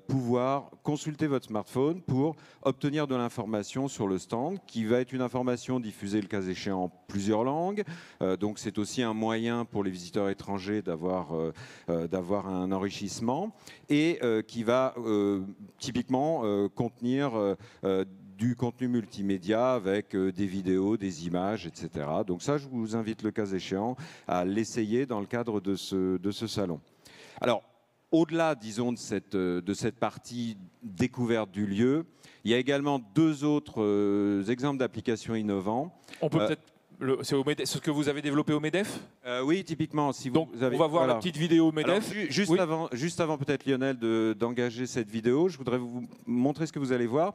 pouvoir consulter votre smartphone pour obtenir de l'information sur le stand, qui va être une information diffusée le cas échéant en plusieurs langues. Donc c'est aussi un moyen pour les visiteurs étrangers d'avoir un enrichissement et qui va typiquement contenir du contenu multimédia avec des vidéos, des images, etc. Donc ça, je vous invite le cas échéant à l'essayer dans le cadre de ce salon. Alors, au-delà, disons, de cette partie découverte du lieu, il y a également deux autres exemples d'applications innovants. On peut peut-être... C'est ce que vous avez développé au MEDEF? Oui, typiquement. Si Donc, vous avez, on va voir la petite vidéo au MEDEF. Alors, juste avant peut-être, Lionel, d'engager cette vidéo, je voudrais vous montrer ce que vous allez voir.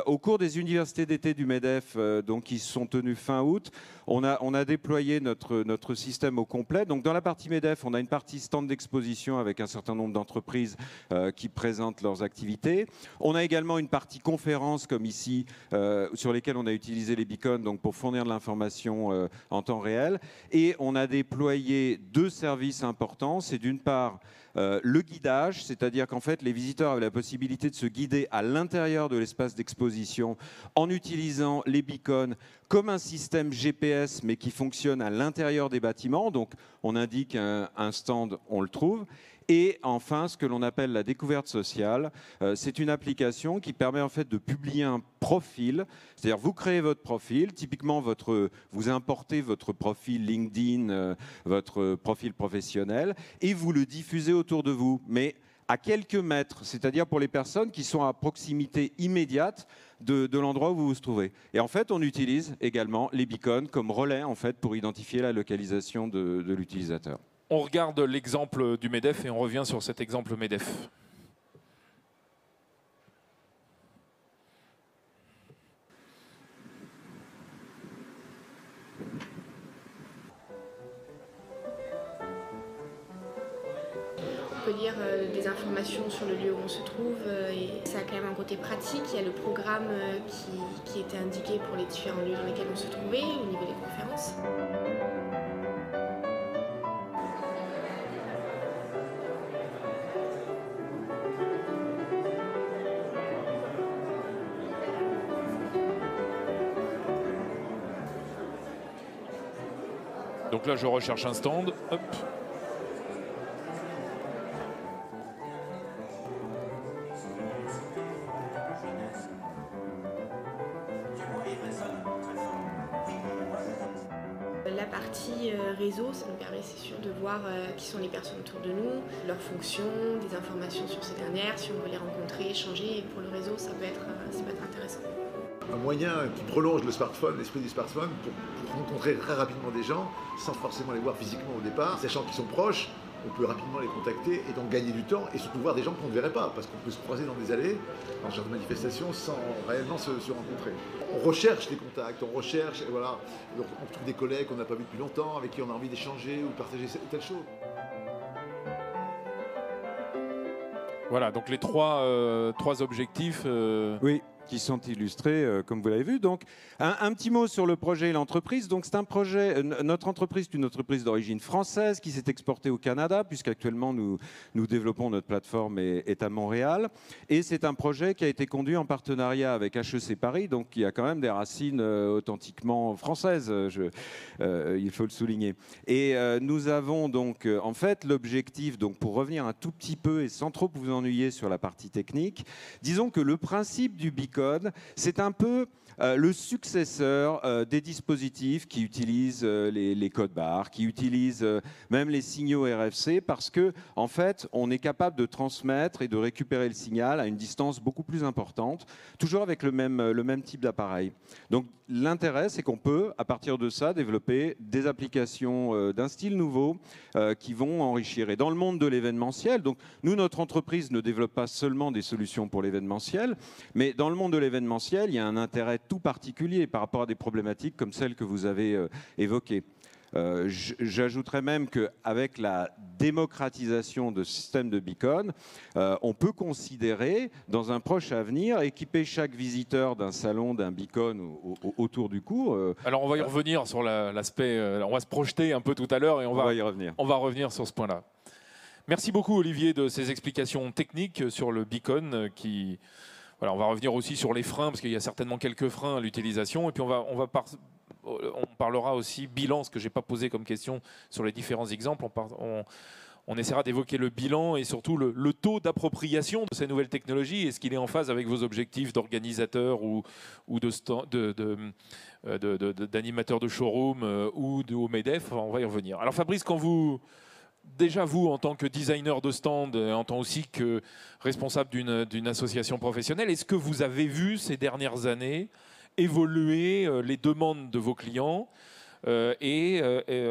Au cours des universités d'été du MEDEF, donc, qui sont tenues fin août, on a déployé notre système au complet. Donc, dans la partie MEDEF, on a une partie stand d'exposition avec un certain nombre d'entreprises qui présentent leurs activités. On a également une partie conférence, comme ici, sur lesquelles on a utilisé les beacons donc, pour fournir de l'information en temps réel. Et on a déployé deux services importants. C'est d'une part le guidage, c'est-à-dire qu'en fait les visiteurs avaient la possibilité de se guider à l'intérieur de l'espace d'exposition en utilisant les beacons comme un système GPS, mais qui fonctionne à l'intérieur des bâtiments. Donc, on indique un stand, on le trouve. Et enfin, ce que l'on appelle la découverte sociale, c'est une application qui permet en fait de publier un profil. C'est-à-dire, vous créez votre profil, typiquement vous importez votre profil LinkedIn, votre profil professionnel, et vous le diffusez autour de vous. Mais à quelques mètres, c'est-à-dire pour les personnes qui sont à proximité immédiate de l'endroit où vous vous trouvez. Et en fait, on utilise également les beacons comme relais en fait, pour identifier la localisation de l'utilisateur. On regarde l'exemple du MEDEF et on revient sur cet exemple MEDEF. On peut lire des informations sur le lieu où on se trouve et ça a quand même un côté pratique. Il y a le programme qui était indiqué pour les différents lieux dans lesquels on se trouvait au niveau des conférences. Donc là, je recherche un stand. Hop. La partie réseau, ça nous permet, c'est sûr, de voir qui sont les personnes autour de nous, leurs fonctions, des informations sur ces dernières, si on veut les rencontrer, échanger. Et pour le réseau, ça peut être intéressant. Un moyen qui prolonge le smartphone, l'esprit du smartphone, pour rencontrer très rapidement des gens, sans forcément les voir physiquement au départ, sachant qu'ils sont proches, on peut rapidement les contacter et donc gagner du temps et surtout voir des gens qu'on ne verrait pas, parce qu'on peut se croiser dans des allées, dans ce genre de manifestation, sans réellement se rencontrer. On recherche les contacts, on recherche, et voilà, on trouve des collègues qu'on n'a pas vus depuis longtemps, avec qui on a envie d'échanger ou de partager telle chose. Voilà, donc les trois objectifs. Oui, qui sont illustrés, comme vous l'avez vu. Donc, un petit mot sur le projet et l'entreprise. Donc, c'est un projet. Notre entreprise est une entreprise d'origine française qui s'est exportée au Canada, puisqu'actuellement nous développons notre plateforme est à Montréal. Et c'est un projet qui a été conduit en partenariat avec HEC Paris, donc qui a quand même des racines authentiquement françaises. Il faut le souligner. Et nous avons donc, en fait, l'objectif, donc pour revenir un tout petit peu et sans trop vous ennuyer sur la partie technique, disons que le principe du beacon, c'est un peu le successeur des dispositifs qui utilisent les codes barres, qui utilisent même les signaux RFC, parce que en fait, on est capable de transmettre et de récupérer le signal à une distance beaucoup plus importante, toujours avec le même type d'appareil. Donc l'intérêt, c'est qu'on peut, à partir de ça, développer des applications d'un style nouveau qui vont enrichir. Et dans le monde de l'événementiel, donc nous, notre entreprise ne développe pas seulement des solutions pour l'événementiel, mais dans le monde de l'événementiel, il y a un intérêt tout particulier par rapport à des problématiques comme celles que vous avez évoquées. J'ajouterais même qu'avec la démocratisation de ce système de beacon, on peut considérer, dans un proche avenir, équiper chaque visiteur d'un salon, d'un beacon autour du cou. Alors on va y revenir sur l'aspect, on va se projeter un peu tout à l'heure et on va y revenir. On va revenir sur ce point-là. Merci beaucoup Olivier de ces explications techniques sur le beacon qui... Voilà, on va revenir aussi sur les freins, parce qu'il y a certainement quelques freins à l'utilisation. Et puis on parlera aussi bilan, ce que je n'ai pas posé comme question sur les différents exemples. On essaiera d'évoquer le bilan et surtout le taux d'appropriation de ces nouvelles technologies. Est-ce qu'il est en phase avec vos objectifs d'organisateur ou d'animateur de showroom ou de MEDEF? On va y revenir. Alors Fabrice, déjà vous, en tant que designer de stand, en tant aussi que responsable d'une association professionnelle, est-ce que vous avez vu ces dernières années évoluer les demandes de vos clients et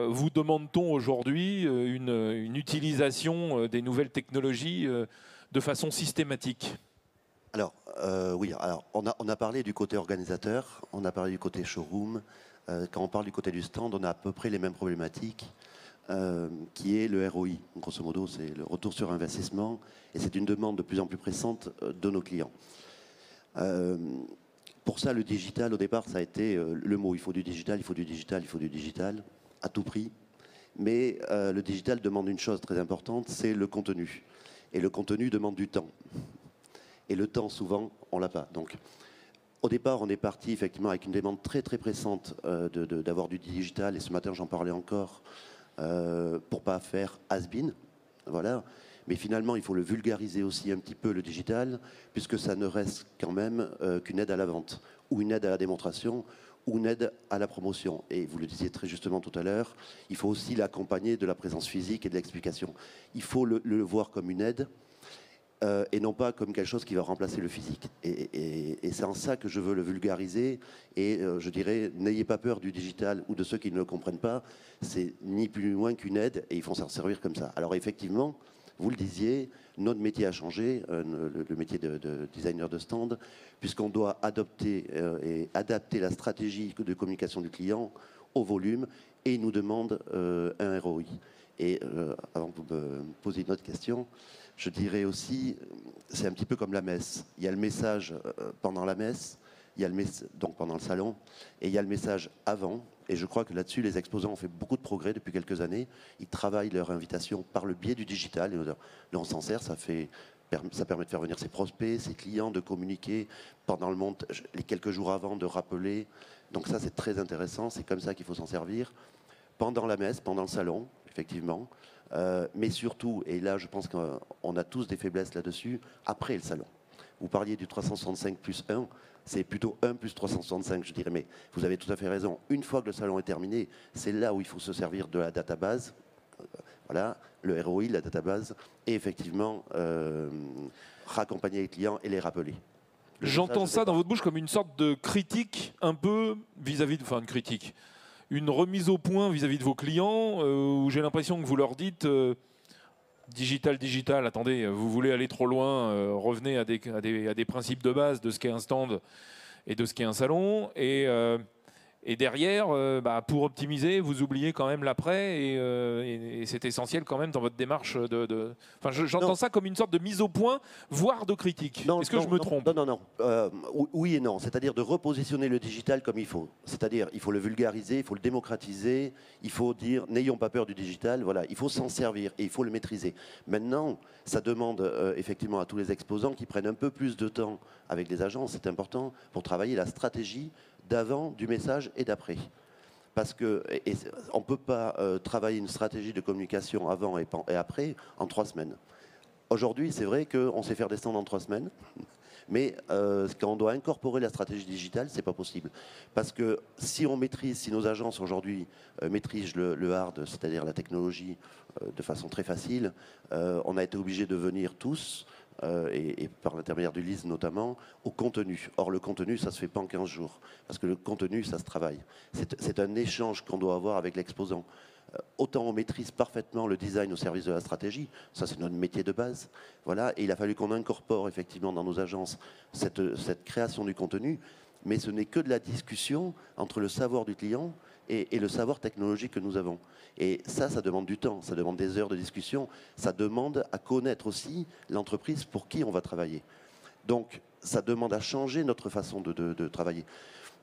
vous demande-t-on aujourd'hui une utilisation des nouvelles technologies de façon systématique? Alors, oui, alors, on a parlé du côté organisateur, on a parlé du côté showroom. Quand on parle du côté du stand, on a à peu près les mêmes problématiques. Qui est le ROI. Grosso modo, c'est le retour sur investissement et c'est une demande de plus en plus pressante de nos clients. Pour ça, le digital, au départ, ça a été le mot. Il faut du digital, il faut du digital, il faut du digital, à tout prix. Mais le digital demande une chose très importante, c'est le contenu. Et le contenu demande du temps. Et le temps, souvent, on ne l'a pas. Donc, Au départ, on est parti effectivement avec une demande très très pressante d'avoir du digital, et ce matin j'en parlais encore, pour pas faire has-been, voilà. Mais finalement, il faut le vulgariser aussi un petit peu, le digital, puisque ça ne reste quand même qu'une aide à la vente, ou une aide à la démonstration, ou une aide à la promotion. Et vous le disiez très justement tout à l'heure, il faut aussi l'accompagner de la présence physique et de l'explication. Il faut le voir comme une aide, et non pas comme quelque chose qui va remplacer le physique. Et c'est en ça que je veux le vulgariser. Et je dirais, n'ayez pas peur du digital ou de ceux qui ne le comprennent pas. C'est ni plus ni moins qu'une aide, et il faut s'en servir comme ça. Alors effectivement, vous le disiez, notre métier a changé, le métier de designer de stand, puisqu'on doit adopter et adapter la stratégie de communication du client au volume, et il nous demande un ROI. Et avant que vous me posiez une autre question, je dirais aussi, c'est un petit peu comme la messe. Il y a le message pendant la messe, il y a donc pendant le salon, et il y a le message avant. Et je crois que là-dessus, les exposants ont fait beaucoup de progrès depuis quelques années. Ils travaillent leur invitation par le biais du digital. Et là, on s'en sert, ça permet de faire venir ses prospects, ses clients, de communiquer pendant le monde, les quelques jours avant, de rappeler. Donc ça, c'est très intéressant. C'est comme ça qu'il faut s'en servir. Pendant la messe, pendant le salon, effectivement. Mais surtout, et là, je pense qu'on a tous des faiblesses là-dessus, après le salon. Vous parliez du 365 plus 1. C'est plutôt 1 plus 365, je dirais. Mais vous avez tout à fait raison. Une fois que le salon est terminé, c'est là où il faut se servir de la database. Voilà, le ROI, la database, et effectivement, raccompagner les clients et les rappeler. J'entends ça dans votre bouche comme une sorte de critique, un peu vis-à-vis de... Enfin, une critique. Une remise au point vis-à-vis de vos clients, où j'ai l'impression que vous leur dites... Digital, attendez, vous voulez aller trop loin, revenez à des principes de base de ce qu'est un stand et de ce qu'est un salon. Et derrière, pour optimiser, vous oubliez quand même l'après, et c'est essentiel quand même dans votre démarche Enfin, j'entends ça comme une sorte de mise au point, voire de critique. Est-ce que je me trompe? Non. Oui et non. C'est-à-dire de repositionner le digital comme il faut. C'est-à-dire, il faut le vulgariser, il faut le démocratiser, il faut dire, n'ayons pas peur du digital, voilà, il faut s'en servir et il faut le maîtriser. Maintenant, ça demande effectivement à tous les exposants qui prennent un peu plus de temps avec les agences, c'est important, pour travailler la stratégie d'avant, du message et d'après. Parce qu'on ne peut pas travailler une stratégie de communication avant et après en 3 semaines. Aujourd'hui, c'est vrai qu'on sait faire des stands en 3 semaines, mais quand on doit incorporer la stratégie digitale, ce n'est pas possible. Parce que si nos agences aujourd'hui maîtrisent le hard, c'est-à-dire la technologie, de façon très facile, on a été obligé de venir tous, et par l'intermédiaire du LIS notamment, au contenu. Or, le contenu, ça ne se fait pas en 15 jours, parce que le contenu, ça se travaille. C'est un échange qu'on doit avoir avec l'exposant. Autant on maîtrise parfaitement le design au service de la stratégie, ça c'est notre métier de base. Voilà, et il a fallu qu'on incorpore effectivement dans nos agences cette création du contenu, mais ce n'est que de la discussion entre le savoir du client et le savoir technologique que nous avons. Et ça demande du temps, ça demande des heures de discussion, ça demande à connaître aussi l'entreprise pour qui on va travailler. Donc, ça demande à changer notre façon de travailler.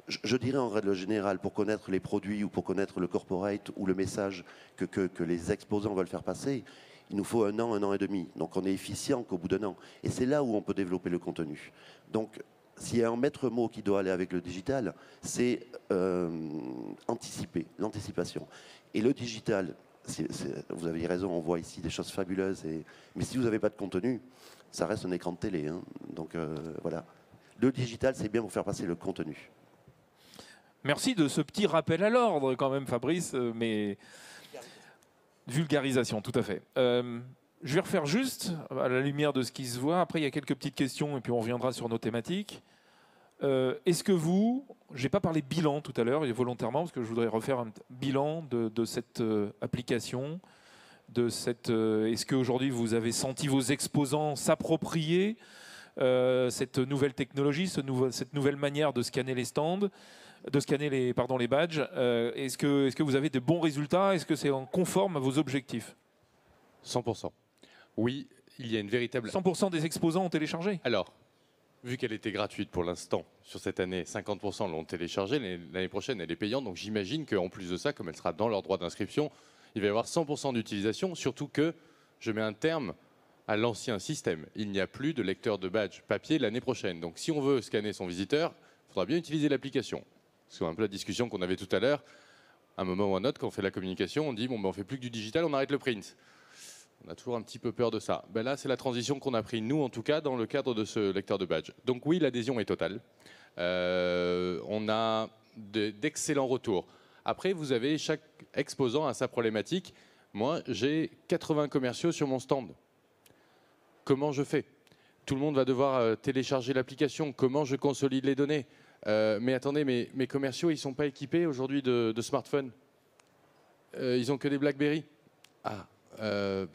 Je dirais en règle générale, pour connaître les produits ou pour connaître le corporate ou le message que les exposants veulent faire passer, il nous faut 1 an et demi. Donc, on est efficient qu'au bout d'1 an. Et c'est là où on peut développer le contenu. Donc, s'il y a un maître mot qui doit aller avec le digital, c'est anticiper, l'anticipation. Et le digital, vous avez raison, on voit ici des choses fabuleuses. Mais si vous n'avez pas de contenu, ça reste un écran de télé. Hein. Donc voilà. Le digital, c'est bien pour faire passer le contenu. Merci de ce petit rappel à l'ordre quand même, Fabrice. Mais vulgarisation, tout à fait. Je vais refaire juste, à la lumière de ce qui se voit. Après, il y a quelques petites questions et puis on reviendra sur nos thématiques. Est-ce que je n'ai pas parlé bilan tout à l'heure, et volontairement, parce que je voudrais refaire un bilan de cette application. Est-ce qu'aujourd'hui, vous avez senti vos exposants s'approprier cette nouvelle technologie, cette nouvelle manière de scanner les stands, de scanner les badges? Est-ce que vous avez de bons résultats? Est-ce que c'est conforme à vos objectifs? 100%. Oui, il y a une véritable... 100% des exposants ont téléchargé? Alors, vu qu'elle était gratuite pour l'instant, sur cette année, 50% l'ont téléchargée. L'année prochaine, elle est payante. Donc j'imagine qu'en plus de ça, comme elle sera dans leur droit d'inscription, il va y avoir 100% d'utilisation. Surtout que je mets un terme à l'ancien système. Il n'y a plus de lecteur de badge papier l'année prochaine. Donc si on veut scanner son visiteur, faudra bien utiliser l'application. C'est un peu la discussion qu'on avait tout à l'heure. À un moment ou à un autre, quand on fait la communication, on dit bon, ben, on fait plus que du digital, on arrête le print. On a toujours un petit peu peur de ça. Ben là, c'est la transition qu'on a pris, nous, en tout cas, dans le cadre de ce lecteur de badge. Donc oui, l'adhésion est totale. On a d'excellents retours. Après, vous avez chaque exposant à sa problématique. Moi, j'ai 80 commerciaux sur mon stand. Comment je fais? Tout le monde va devoir télécharger l'application. Comment je consolide les données? Mais attendez, mes commerciaux, ils ne sont pas équipés aujourd'hui de smartphones. Ils n'ont que des BlackBerry. Ah, à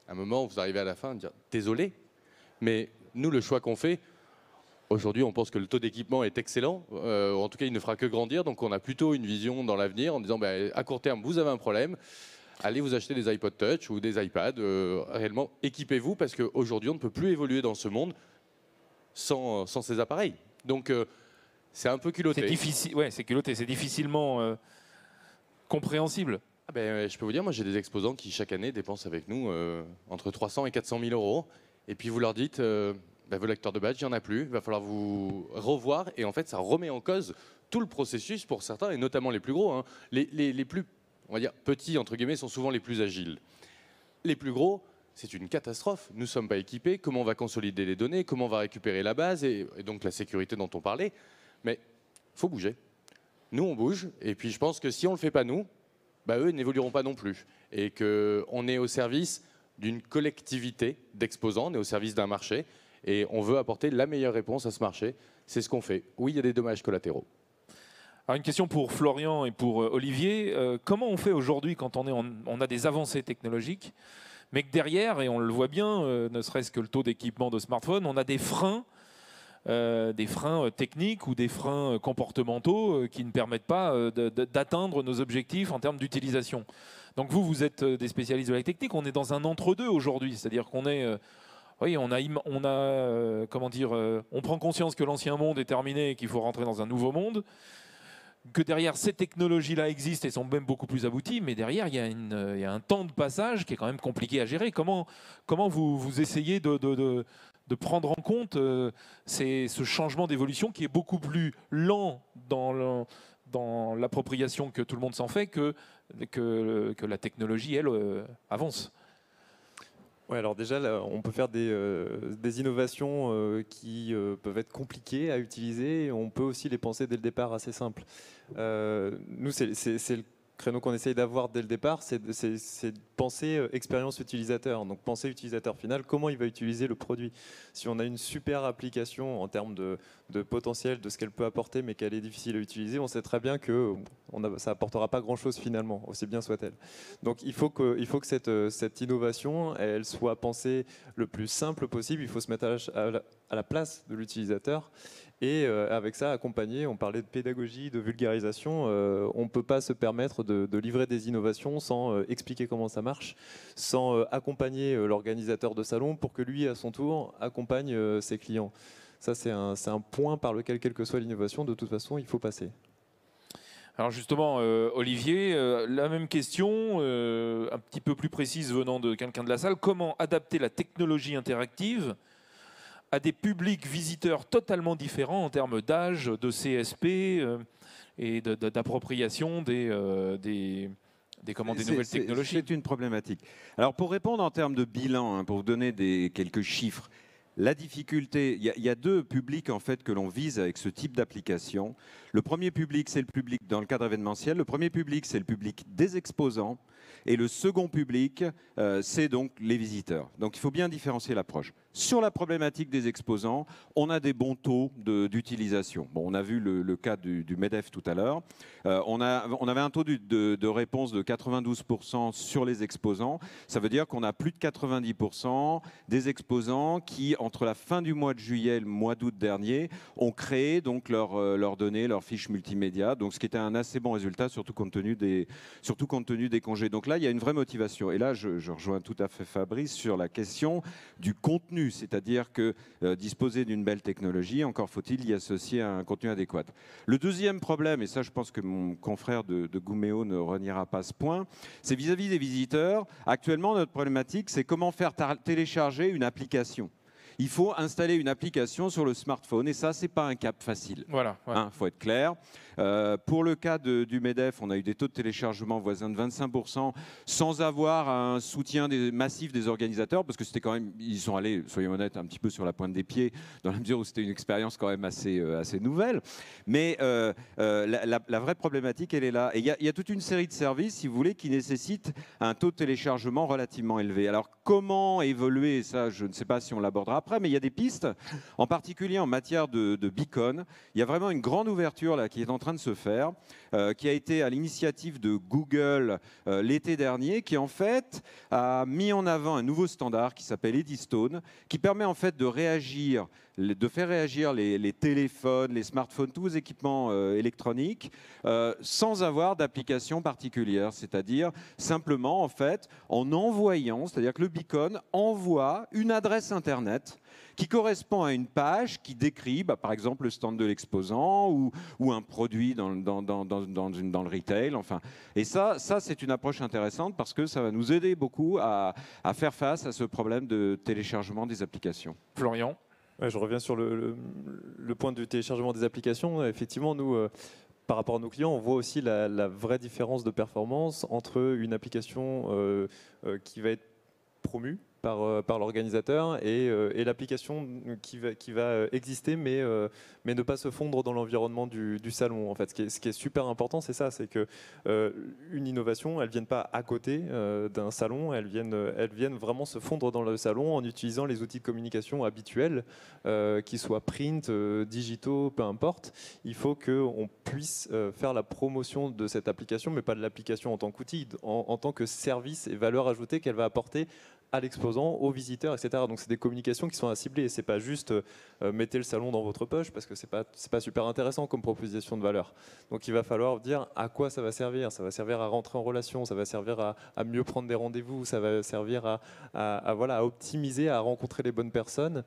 un moment, vous arrivez à la fin de dire désolé, mais nous, le choix qu'on fait, aujourd'hui, on pense que le taux d'équipement est excellent. En tout cas, il ne fera que grandir. Donc, on a plutôt une vision dans l'avenir en disant à court terme, vous avez un problème. Allez vous acheter des iPod Touch ou des iPads. Réellement, équipez-vous parce qu'aujourd'hui, on ne peut plus évoluer dans ce monde sans ces appareils. Donc, c'est un peu culotté. C'est difficile, ouais, c'est culotté, c'est difficilement compréhensible. Je peux vous dire, moi, j'ai des exposants qui, chaque année, dépensent avec nous entre 300 et 400 000 euros. Et puis, vous leur dites, vos lecteurs de badge, il n'y en a plus. Il va falloir vous revoir. Et en fait, ça remet en cause tout le processus pour certains, et notamment les plus gros. Hein. Les plus, on va dire, petits, entre guillemets, sont souvent les plus agiles. Les plus gros, c'est une catastrophe. Nous ne sommes pas équipés. Comment on va consolider les données? Comment on va récupérer la base et donc la sécurité dont on parlait? Mais il faut bouger. Nous, on bouge. Et puis, je pense que si on ne le fait pas nous, eux n'évolueront pas non plus. Et qu'on est au service d'une collectivité d'exposants, on est au service d'un marché. Et on veut apporter la meilleure réponse à ce marché. C'est ce qu'on fait. Oui, il y a des dommages collatéraux. Alors, une question pour Florian et pour Olivier. Comment on fait aujourd'hui quand on a des avancées technologiques, mais que derrière, et on le voit bien, ne serait-ce que le taux d'équipement de smartphone, on a des freins techniques ou des freins comportementaux qui ne permettent pas d'atteindre nos objectifs en termes d'utilisation. Donc vous êtes des spécialistes de la technique, on est dans un entre-deux aujourd'hui, c'est-à-dire qu'on est... Oui, on prend conscience que l'ancien monde est terminé et qu'il faut rentrer dans un nouveau monde, que derrière ces technologies-là existent et sont même beaucoup plus abouties, mais derrière il y a un temps de passage qui est quand même compliqué à gérer. Comment vous essayez de prendre en compte ce changement d'évolution qui est beaucoup plus lent dans l'appropriation que tout le monde s'en fait que la technologie, elle, avance? Ouais, alors déjà, là, on peut faire des innovations qui peuvent être compliquées à utiliser. Et on peut aussi les penser dès le départ assez simples. Nous, c'est le créneau qu'on essaye d'avoir dès le départ, c'est de penser expérience utilisateur. Donc penser utilisateur final, comment il va utiliser le produit. Si on a une super application en termes de potentiel, de ce qu'elle peut apporter, mais qu'elle est difficile à utiliser, on sait très bien que ça apportera pas grand-chose finalement, aussi bien soit-elle. Donc il faut que cette innovation, elle soit pensée le plus simple possible. Il faut se mettre à la place de l'utilisateur. Et avec ça, accompagner, on parlait de pédagogie, de vulgarisation, on ne peut pas se permettre de livrer des innovations sans expliquer comment ça marche, sans accompagner l'organisateur de salon pour que lui, à son tour, accompagne ses clients. Ça, c'est un point par lequel, quelle que soit l'innovation, de toute façon, il faut passer. Alors justement, Olivier, la même question, un petit peu plus précise venant de quelqu'un de la salle. Comment adapter la technologie interactive à des publics visiteurs totalement différents en termes d'âge, de CSP et d'appropriation des nouvelles technologies? C'est une problématique. Alors pour répondre en termes de bilan, pour vous donner quelques chiffres, la difficulté, il y a deux publics en fait que l'on vise avec ce type d'application. Le premier public, c'est le public dans le cadre événementiel. Le premier public, c'est le public des exposants. Et le second public, c'est donc les visiteurs. Donc il faut bien différencier l'approche. Sur la problématique des exposants, on a des bons taux d'utilisation. Bon, on a vu le cas du MEDEF tout à l'heure. On avait un taux de réponse de 92% sur les exposants. Ça veut dire qu'on a plus de 90% des exposants qui, entre la fin du mois de juillet et le mois d'août dernier, ont créé donc leurs données, leurs fiches multimédia. Donc ce qui était un assez bon résultat, surtout compte tenu des congés. Donc là, il y a une vraie motivation. Et là, je rejoins tout à fait Fabrice sur la question du contenu. C'est-à-dire que disposer d'une belle technologie, encore faut-il y associer un contenu adéquat. Le deuxième problème, et ça je pense que mon confrère de Gouméo ne reniera pas ce point, c'est vis-à-vis des visiteurs. Actuellement, notre problématique, c'est comment faire télécharger une application. il faut installer une application sur le smartphone. Et ça, c'est pas un cap facile. Voilà. Ouais. Faut être clair. Pour le cas du MEDEF, on a eu des taux de téléchargement voisins de 25% sans avoir un soutien massif des organisateurs, parce que c'était quand même, ils sont allés, soyons honnêtes, un petit peu sur la pointe des pieds, dans la mesure où c'était une expérience quand même assez nouvelle. Mais la vraie problématique, elle est là. Et il y a toute une série de services, si vous voulez, qui nécessitent un taux de téléchargement relativement élevé. Alors, comment évoluer? Ça, je ne sais pas si on l'abordera après, mais il y a des pistes, en particulier en matière de beacon. Il y a vraiment une grande ouverture là qui est en train de se faire, qui a été à l'initiative de Google l'été dernier, qui en fait a mis en avant un nouveau standard qui s'appelle Eddystone, qui permet en fait de faire réagir les téléphones, les smartphones, tous vos équipements électroniques, sans avoir d'application particulière, c'est-à-dire simplement en fait en envoyant, c'est-à-dire que le beacon envoie une adresse internet qui correspond à une page qui décrit, par exemple, le stand de l'exposant ou un produit dans le retail. Enfin. Et ça c'est une approche intéressante parce que ça va nous aider beaucoup à faire face à ce problème de téléchargement des applications. Florian? Ouais, je reviens sur le point du téléchargement des applications. Effectivement, nous, par rapport à nos clients, on voit aussi la vraie différence de performance entre une application qui va être promue par l'organisateur et l'application qui va exister mais ne pas se fondre dans l'environnement du salon. En fait, ce qui est super important, c'est ça, c'est que une innovation, elle ne vienne pas à côté d'un salon, elle vienne vraiment se fondre dans le salon en utilisant les outils de communication habituels, qu'ils soient print, digitaux, peu importe. Il faut qu'on puisse faire la promotion de cette application, mais pas de l'application en tant qu'outil, en tant que service et valeur ajoutée qu'elle va apporter à l'exposant, aux visiteurs, etc. Donc c'est des communications qui sont à cibler. C'est pas juste mettez le salon dans votre poche parce que c'est pas super intéressant comme proposition de valeur. Donc il va falloir dire à quoi ça va servir. Ça va servir à rentrer en relation, ça va servir à mieux prendre des rendez-vous, ça va servir à optimiser, à rencontrer les bonnes personnes.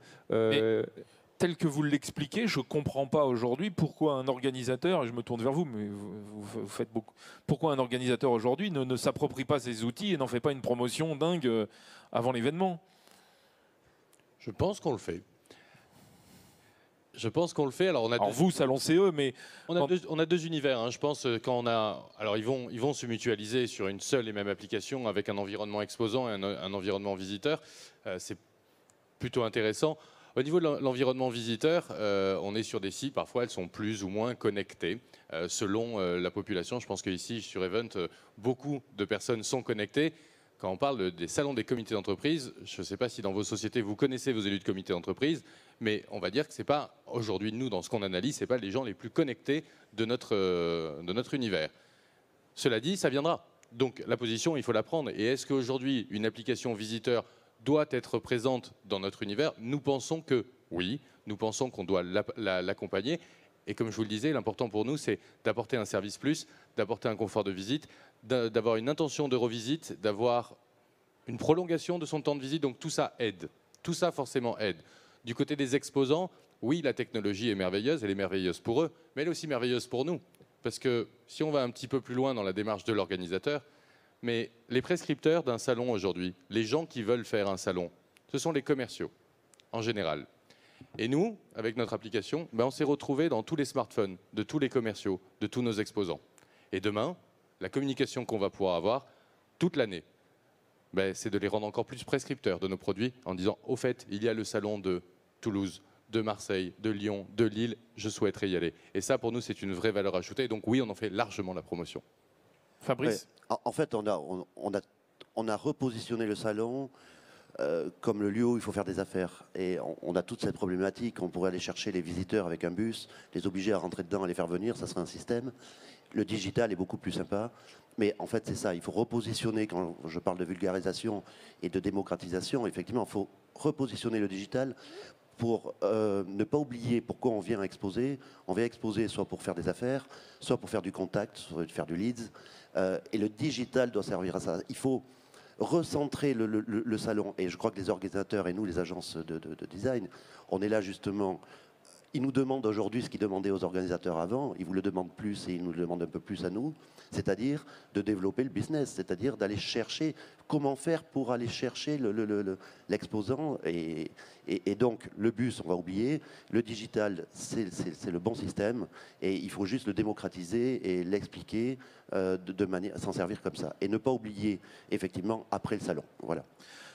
Tel que vous l'expliquez, je ne comprends pas aujourd'hui pourquoi un organisateur, et je me tourne vers vous, mais vous faites beaucoup, pourquoi un organisateur aujourd'hui ne s'approprie pas ces outils et n'en fait pas une promotion dingue avant l'événement. Je pense qu'on le fait. Je pense qu'on le fait. Alors, vous, salon CE, mais... On a deux univers. Hein. Je pense quand on a... Alors, ils vont se mutualiser sur une seule et même application avec un environnement exposant et un environnement visiteur. C'est plutôt intéressant. Au niveau de l'environnement visiteur, on est sur des sites, parfois elles sont plus ou moins connectées selon la population. Je pense qu'ici, sur Event, beaucoup de personnes sont connectées. Quand on parle des salons des comités d'entreprise, je ne sais pas si dans vos sociétés, vous connaissez vos élus de comité d'entreprise, mais on va dire que ce n'est pas, aujourd'hui, nous, dans ce qu'on analyse, ce n'est pas les gens les plus connectés de notre univers. Cela dit, ça viendra. Donc la position, il faut la prendre. Et est-ce qu'aujourd'hui, une application visiteur doit être présente dans notre univers? Nous pensons que oui, nous pensons qu'on doit l'accompagner. Et comme je vous le disais, l'important pour nous, c'est d'apporter un service plus, d'apporter un confort de visite, d'avoir une intention de revisite, d'avoir une prolongation de son temps de visite. Donc tout ça aide. Tout ça forcément aide. Du côté des exposants, oui, la technologie est merveilleuse, elle est merveilleuse pour eux, mais elle est aussi merveilleuse pour nous. Parce que si on va un petit peu plus loin dans la démarche de l'organisateur, mais les prescripteurs d'un salon aujourd'hui, les gens qui veulent faire un salon, ce sont les commerciaux, en général. Et nous, avec notre application, on s'est retrouvés dans tous les smartphones de tous les commerciaux, de tous nos exposants. Et demain, la communication qu'on va pouvoir avoir toute l'année, c'est de les rendre encore plus prescripteurs de nos produits en disant, au fait, il y a le salon de Toulouse, de Marseille, de Lyon, de Lille, je souhaiterais y aller. Et ça, pour nous, c'est une vraie valeur ajoutée. Donc oui, on en fait largement la promotion. Fabrice? En fait, on a repositionné le salon comme le lieu où il faut faire des affaires. Et on a toute cette problématique. On pourrait aller chercher les visiteurs avec un bus, les obliger à rentrer dedans, à les faire venir, ça serait un système. Le digital est beaucoup plus sympa. Mais en fait, c'est ça, il faut repositionner, quand je parle de vulgarisation et de démocratisation, effectivement, il faut repositionner le digital pour ne pas oublier pourquoi on vient exposer. On vient exposer soit pour faire des affaires, soit pour faire du contact, soit faire du leads. Et le digital doit servir à ça. Il faut recentrer le salon. Et je crois que les organisateurs et nous, les agences de design, on est là justement. ils nous demandent aujourd'hui ce qu'ils demandaient aux organisateurs avant, ils vous le demandent plus et ils nous le demandent un peu plus à nous, c'est-à-dire de développer le business, c'est-à-dire d'aller chercher comment faire pour aller chercher l'exposant. Et donc, le bus, on va oublier, le digital, c'est le bon système, et il faut juste le démocratiser et l'expliquer de manière, s'en servir comme ça. Et ne pas oublier, effectivement, après le salon. Voilà.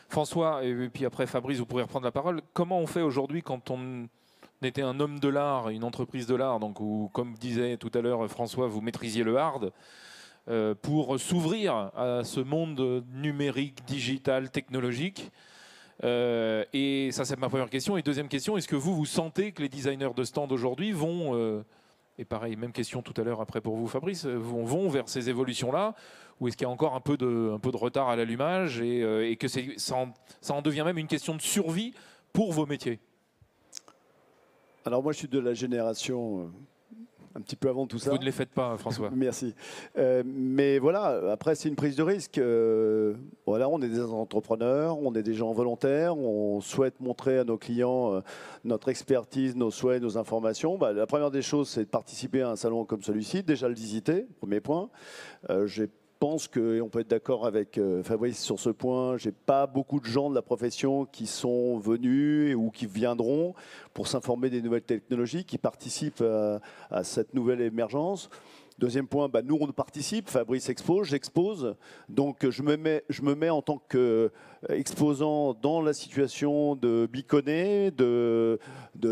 François, et puis après Fabrice, vous pourrez reprendre la parole. Comment on fait aujourd'hui quand on était un homme de l'art, une entreprise de l'art, donc où, comme disait tout à l'heure François, vous maîtrisiez le hard, pour s'ouvrir à ce monde numérique, digital, technologique? Et ça, c'est ma première question. Et deuxième question, est-ce que vous sentez que les designers de stand aujourd'hui vont, et pareil, même question tout à l'heure après pour vous Fabrice, vont vers ces évolutions-là, ou est-ce qu'il y a encore un peu de retard à l'allumage et que ça en devient même une question de survie pour vos métiers? Alors moi, je suis de la génération un petit peu avant tout ça. Vous ne les faites pas, François. Merci. Mais voilà, après, c'est une prise de risque. Voilà, on est des entrepreneurs, on est des gens volontaires, on souhaite montrer à nos clients notre expertise, nos souhaits, nos informations. Bah, la première des choses, c'est de participer à un salon comme celui-ci, déjà le visiter, premier point. Je pense qu'on peut être d'accord avec Fabrice sur ce point. J'ai pas beaucoup de gens de la profession qui sont venus ou qui viendront pour s'informer des nouvelles technologies, qui participent à cette nouvelle émergence. Deuxième point, bah, nous on participe, Fabrice expose, j'expose, donc je me mets en tant qu'exposant dans la situation de biconner, de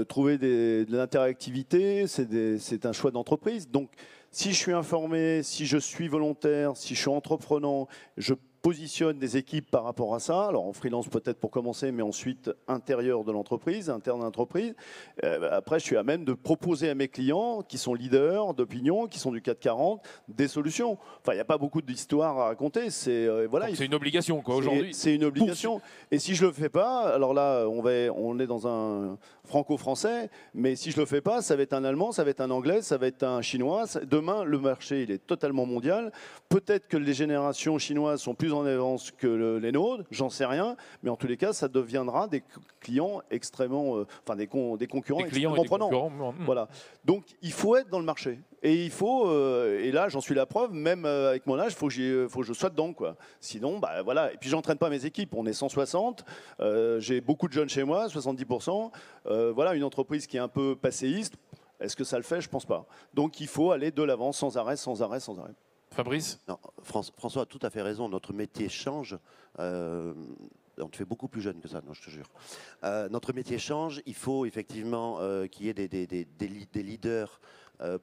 trouver de l'interactivité, c'est un choix d'entreprise. Donc si je suis informé, si je suis volontaire, si je suis entreprenant, je positionne des équipes par rapport à ça. Alors en freelance peut-être pour commencer, mais ensuite intérieur de l'entreprise, interne de l'entreprise. Après, je suis à même de proposer à mes clients qui sont leaders d'opinion, qui sont du 440, des solutions. Enfin, il n'y a pas beaucoup d'histoires à raconter. C'est voilà, c'est une obligation quoi aujourd'hui. C'est une obligation. Et si je le fais pas, alors là, on est dans un franco-français, mais si je le fais pas, ça va être un allemand, ça va être un anglais, ça va être un chinois. Demain, le marché, il est totalement mondial. Peut-être que les générations chinoises sont plus en avance que les nôtres, j'en sais rien, mais en tous les cas, ça deviendra des clients extrêmement, enfin des concurrents extrêmement prenants. Voilà. Donc, il faut être dans le marché. Et il faut, et là, j'en suis la preuve, même avec mon âge, faut que je sois dedans, quoi. Sinon, bah voilà. Et puis, j'entraîne pas mes équipes. On est 160. J'ai beaucoup de jeunes chez moi, 70%. Voilà, une entreprise qui est un peu passéiste. Est-ce que ça le fait? Je pense pas. Donc, il faut aller de l'avant, sans arrêt, sans arrêt, sans arrêt. Fabrice? Non, François a tout à fait raison. Notre métier change. On te fait beaucoup plus jeune que ça, non, je te jure. Notre métier change. Il faut effectivement qu'il y ait des leaders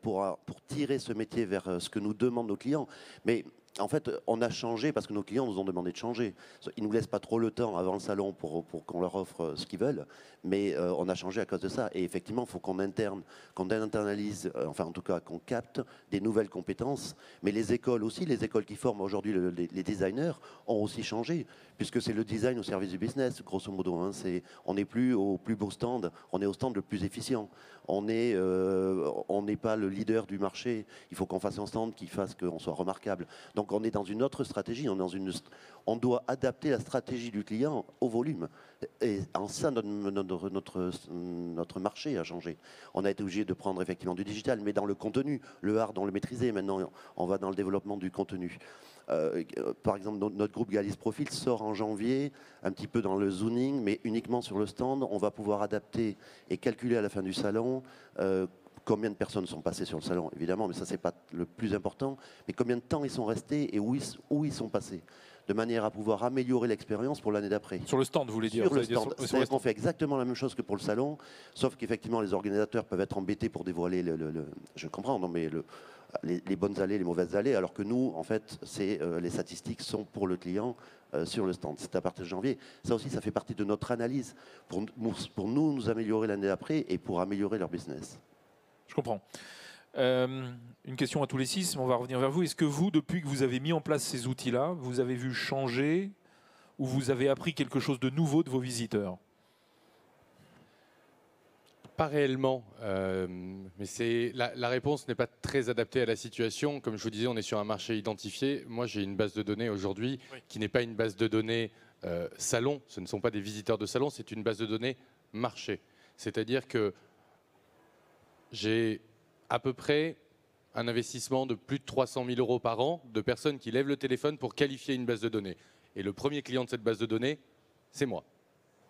pour tirer ce métier vers ce que nous demandent nos clients. Mais en fait, on a changé parce que nos clients nous ont demandé de changer. Ils ne nous laissent pas trop le temps avant le salon pour qu'on leur offre ce qu'ils veulent, mais on a changé à cause de ça. Et effectivement, il faut qu'on internalise, enfin en tout cas qu'on capte des nouvelles compétences. Mais les écoles aussi, les écoles qui forment aujourd'hui les designers ont aussi changé, puisque c'est le design au service du business, grosso modo. Hein. On n'est plus au plus beau stand, on est au stand le plus efficient. On n'est pas le leader du marché. Il faut qu'on fasse un stand qui fasse qu'on soit remarquable. Donc on est dans une autre stratégie. On doit adapter la stratégie du client au volume. Et en ça, notre marché a changé. On a été obligé de prendre effectivement du digital, mais dans le contenu. Le hard, on le maîtrisait. Maintenant, on va dans le développement du contenu. Par exemple, notre groupe Galis Profil sort en janvier, un petit peu dans le zooming, mais uniquement sur le stand. On va pouvoir adapter et calculer à la fin du salon combien de personnes sont passées sur le salon, évidemment, mais ça, c'est pas le plus important. Mais combien de temps ils sont restés et où ils sont passés, de manière à pouvoir améliorer l'expérience pour l'année d'après. Sur le stand, vous voulez dire? Sur le stand. C'est-à-dire qu'on fait exactement la même chose que pour le salon, sauf qu'effectivement, les organisateurs peuvent être embêtés pour dévoiler je comprends, non, mais les bonnes allées, les mauvaises allées, alors que nous, en fait, les statistiques sont pour le client sur le stand. C'est à partir de janvier. Ça aussi, ça fait partie de notre analyse pour nous améliorer l'année d'après et pour améliorer leur business. Je comprends. Une question à tous les 6, mais on va revenir vers vous. Est-ce que vous, depuis que vous avez mis en place ces outils-là, vous avez vu changer ou vous avez appris quelque chose de nouveau de vos visiteurs? Pas réellement, mais la réponse n'est pas très adaptée à la situation. Comme je vous disais, on est sur un marché identifié. Moi, j'ai une base de données aujourd'hui qui n'est pas une base de données salon. Ce ne sont pas des visiteurs de salon, c'est une base de données marché. C'est-à-dire que J'ai à peu près un investissement de plus de 300 000 € par an de personnes qui lèvent le téléphone pour qualifier une base de données. Et le premier client de cette base de données, c'est moi,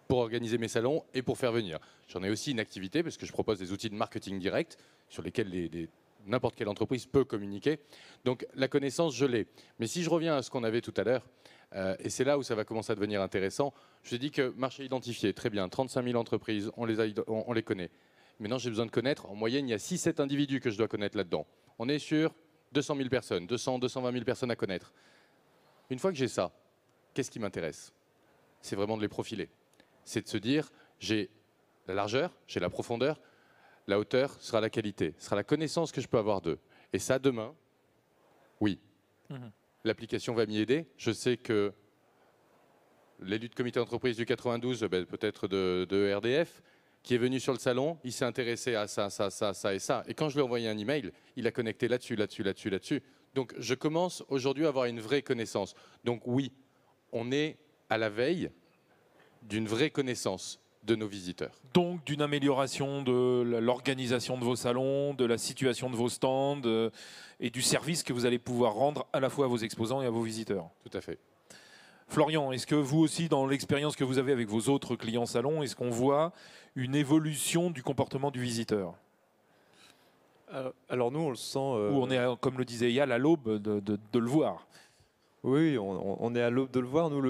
pour organiser mes salons et pour faire venir. J'en ai aussi une activité parce que je propose des outils de marketing direct sur lesquels n'importe quelle entreprise peut communiquer. Donc la connaissance, je l'ai. Mais si je reviens à ce qu'on avait tout à l'heure, et c'est là où ça va commencer à devenir intéressant, je dis que marché identifié, très bien, 35 000 entreprises, on les connaît. Maintenant, j'ai besoin de connaître, en moyenne, il y a 6-7 individus que je dois connaître là-dedans. On est sur 200 000 personnes, 220 000 personnes à connaître. Une fois que j'ai ça, qu'est-ce qui m'intéresse? C'est vraiment de les profiler. C'est de se dire, j'ai la largeur, j'ai la profondeur, la hauteur sera la qualité, sera la connaissance que je peux avoir d'eux. Et ça, demain, oui. L'application va m'y aider. Je sais que l'élu de comité d'entreprise du 92, peut-être de RDF, qui est venu sur le salon, il s'est intéressé à ça, ça, ça, ça et ça. Et quand je lui ai envoyé un email, il a connecté là-dessus, là-dessus, là-dessus, là-dessus. Donc je commence aujourd'hui à avoir une vraie connaissance. Donc oui, on est à la veille d'une vraie connaissance de nos visiteurs. Donc d'une amélioration de l'organisation de vos salons, de la situation de vos stands et du service que vous allez pouvoir rendre à la fois à vos exposants et à vos visiteurs. Tout à fait. Florian, est-ce que vous aussi, dans l'expérience que vous avez avec vos autres clients salons, est-ce qu'on voit une évolution du comportement du visiteur? Alors nous, on le sent... Ou on est, comme le disait Yal, à l'aube de le voir? Oui, on est à l'aube de le voir. Nous,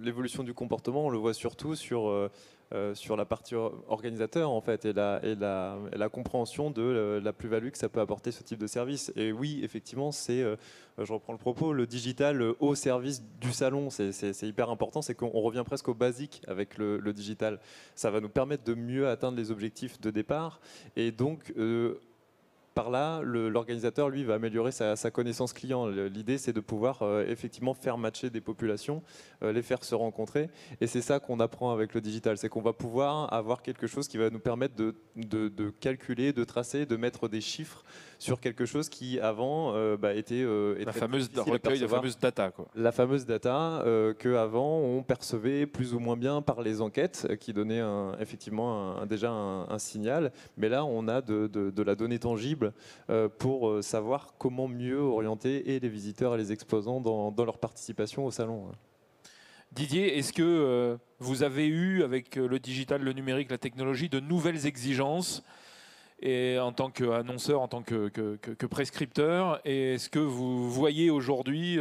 l'évolution du comportement, on le voit surtout sur la partie organisateur, en fait, et la compréhension de la plus-value que ça peut apporter ce type de service. Et oui, effectivement, je reprends le propos, le digital au service du salon, c'est hyper important. C'est qu'on revient presque au basique avec le digital. Ça va nous permettre de mieux atteindre les objectifs de départ. Et donc... par là, l'organisateur, lui, va améliorer sa connaissance client. L'idée, c'est de pouvoir effectivement faire matcher des populations, les faire se rencontrer. Et c'est ça qu'on apprend avec le digital. C'est qu'on va pouvoir avoir quelque chose qui va nous permettre de calculer, de tracer, de mettre des chiffres sur quelque chose qui, avant, était la fameuse recueil, la fameuse data, quoi. La fameuse data qu'avant, on percevait plus ou moins bien par les enquêtes qui donnaient effectivement déjà un signal. Mais là, on a de la donnée tangible pour savoir comment mieux orienter et les visiteurs et les exposants dans leur participation au salon. Didier, est-ce que vous avez eu, avec le digital, le numérique, la technologie, de nouvelles exigences et en tant qu'annonceur, en tant que prescripteur? Et est-ce que vous voyez aujourd'hui,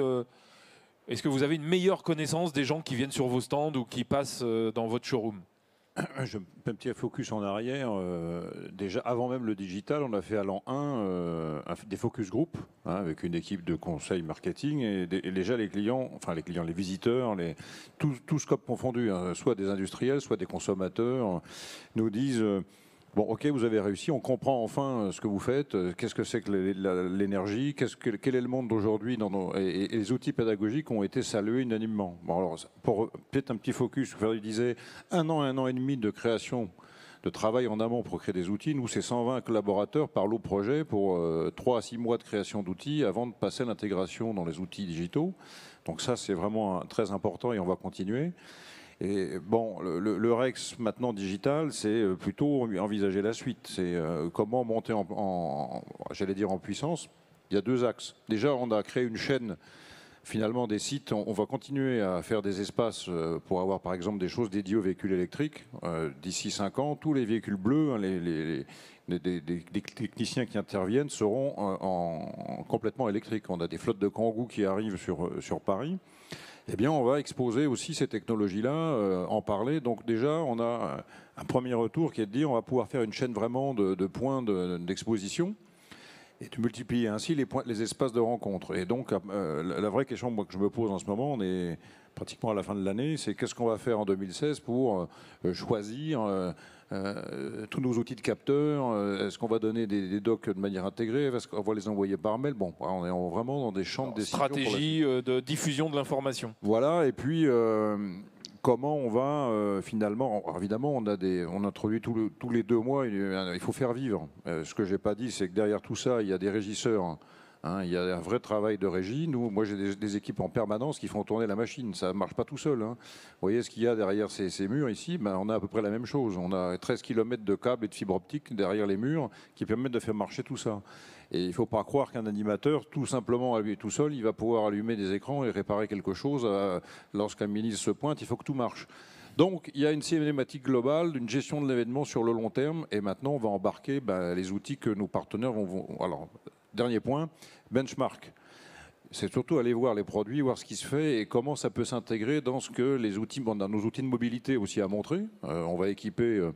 est-ce que vous avez une meilleure connaissance des gens qui viennent sur vos stands ou qui passent dans votre showroom? Je fais un petit focus en arrière. Déjà, avant même le digital, on a fait à l'an 1 des focus group avec une équipe de conseil marketing et déjà les clients, les visiteurs, tout scope confondu, soit des industriels, soit des consommateurs, nous disent bon, ok, vous avez réussi, on comprend enfin ce que vous faites, qu'est-ce que c'est que l'énergie, quel est le monde d'aujourd'hui et les outils pédagogiques ont été salués unanimement. Bon, alors, pour peut-être un petit focus, Frédéric disait 1 an et demi de création, de travail en amont pour créer des outils. Nous, c'est 120 collaborateurs par lot projet pour 3 à 6 mois de création d'outils avant de passer à l'intégration dans les outils digitaux. Donc ça, c'est vraiment très important et on va continuer. Et bon, le Rex maintenant digital, c'est plutôt envisager la suite. C'est comment monter j'allais dire en puissance. Il y a 2 axes. Déjà, on a créé une chaîne finalement des sites. On va continuer à faire des espaces pour avoir par exemple des choses dédiées aux véhicules électriques. D'ici 5 ans, tous les véhicules bleus, des techniciens qui interviennent seront complètement électriques. On a des flottes de Kangoo qui arrivent sur Paris. Eh bien, on va exposer aussi ces technologies-là, en parler. Donc déjà, on a un premier retour qui est de dire on va pouvoir faire une chaîne vraiment de points d'exposition et de multiplier ainsi les espaces de rencontre. Et donc, la vraie question que je me pose en ce moment, on est pratiquement à la fin de l'année, c'est qu'est-ce qu'on va faire en 2016 pour choisir tous nos outils de capteurs. Est-ce qu'on va donner des docs de manière intégrée? Est-ce qu'on va les envoyer par mail? Bon, on est vraiment dans des champs de décision. Stratégie de diffusion de l'information. Voilà, et puis comment on va finalement... Évidemment, on introduit tous les 2 mois, il faut faire vivre. Ce que je n'ai pas dit, c'est que derrière tout ça, il y a des régisseurs Hein, il y a un vrai travail de régie. Moi, j'ai des équipes en permanence qui font tourner la machine. Ça ne marche pas tout seul. Hein. Vous voyez ce qu'il y a derrière ces murs ici, ben, on a à peu près la même chose. On a 13 km de câbles et de fibres optiques derrière les murs qui permettent de faire marcher tout ça. Et il ne faut pas croire qu'un animateur, tout simplement à lui tout seul, il va pouvoir allumer des écrans et réparer quelque chose. Lorsqu'un ministre se pointe, il faut que tout marche. Donc, il y a une cinématique globale d'une gestion de l'événement sur le long terme. Et maintenant, on va embarquer les outils que nos partenaires vont... Alors, dernier point, benchmark. C'est surtout aller voir les produits, voir ce qui se fait et comment ça peut s'intégrer dans ce que les outils, dans nos outils de mobilité aussi à montrer. On va équiper...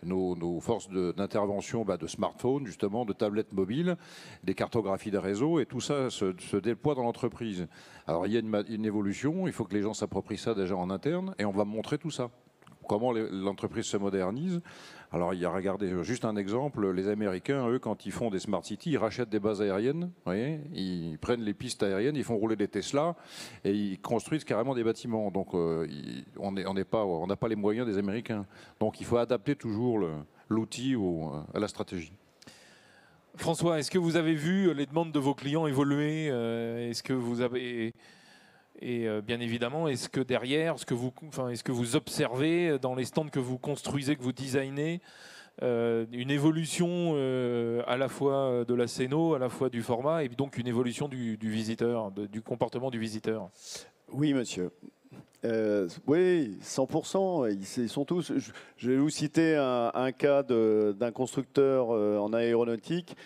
Nos forces d'intervention de smartphones, justement, de tablettes mobiles, des cartographies des réseaux, et tout ça se déploie dans l'entreprise. Alors il y a une évolution, il faut que les gens s'approprient ça déjà en interne, et on va montrer tout ça. Comment l'entreprise se modernise. Alors, il y a, regardez, juste un exemple, les Américains, eux, quand ils font des smart cities, ils rachètent des bases aériennes, vous voyez, ils prennent les pistes aériennes, ils font rouler des Tesla et ils construisent carrément des bâtiments. Donc, on n'a pas les moyens des Américains. Donc, il faut adapter toujours l'outil à la stratégie. François, est-ce que vous avez vu les demandes de vos clients évoluer? Est-ce que vous avez... Et bien évidemment, est-ce que derrière, est-ce que vous observez dans les stands que vous construisez, que vous designez, une évolution à la fois de la scéno, à la fois du format, et donc une évolution du visiteur, du comportement du visiteur? Oui, monsieur. Oui, 100%. Ils sont tous. Je vais vous citer un cas d'un constructeur en aéronautique.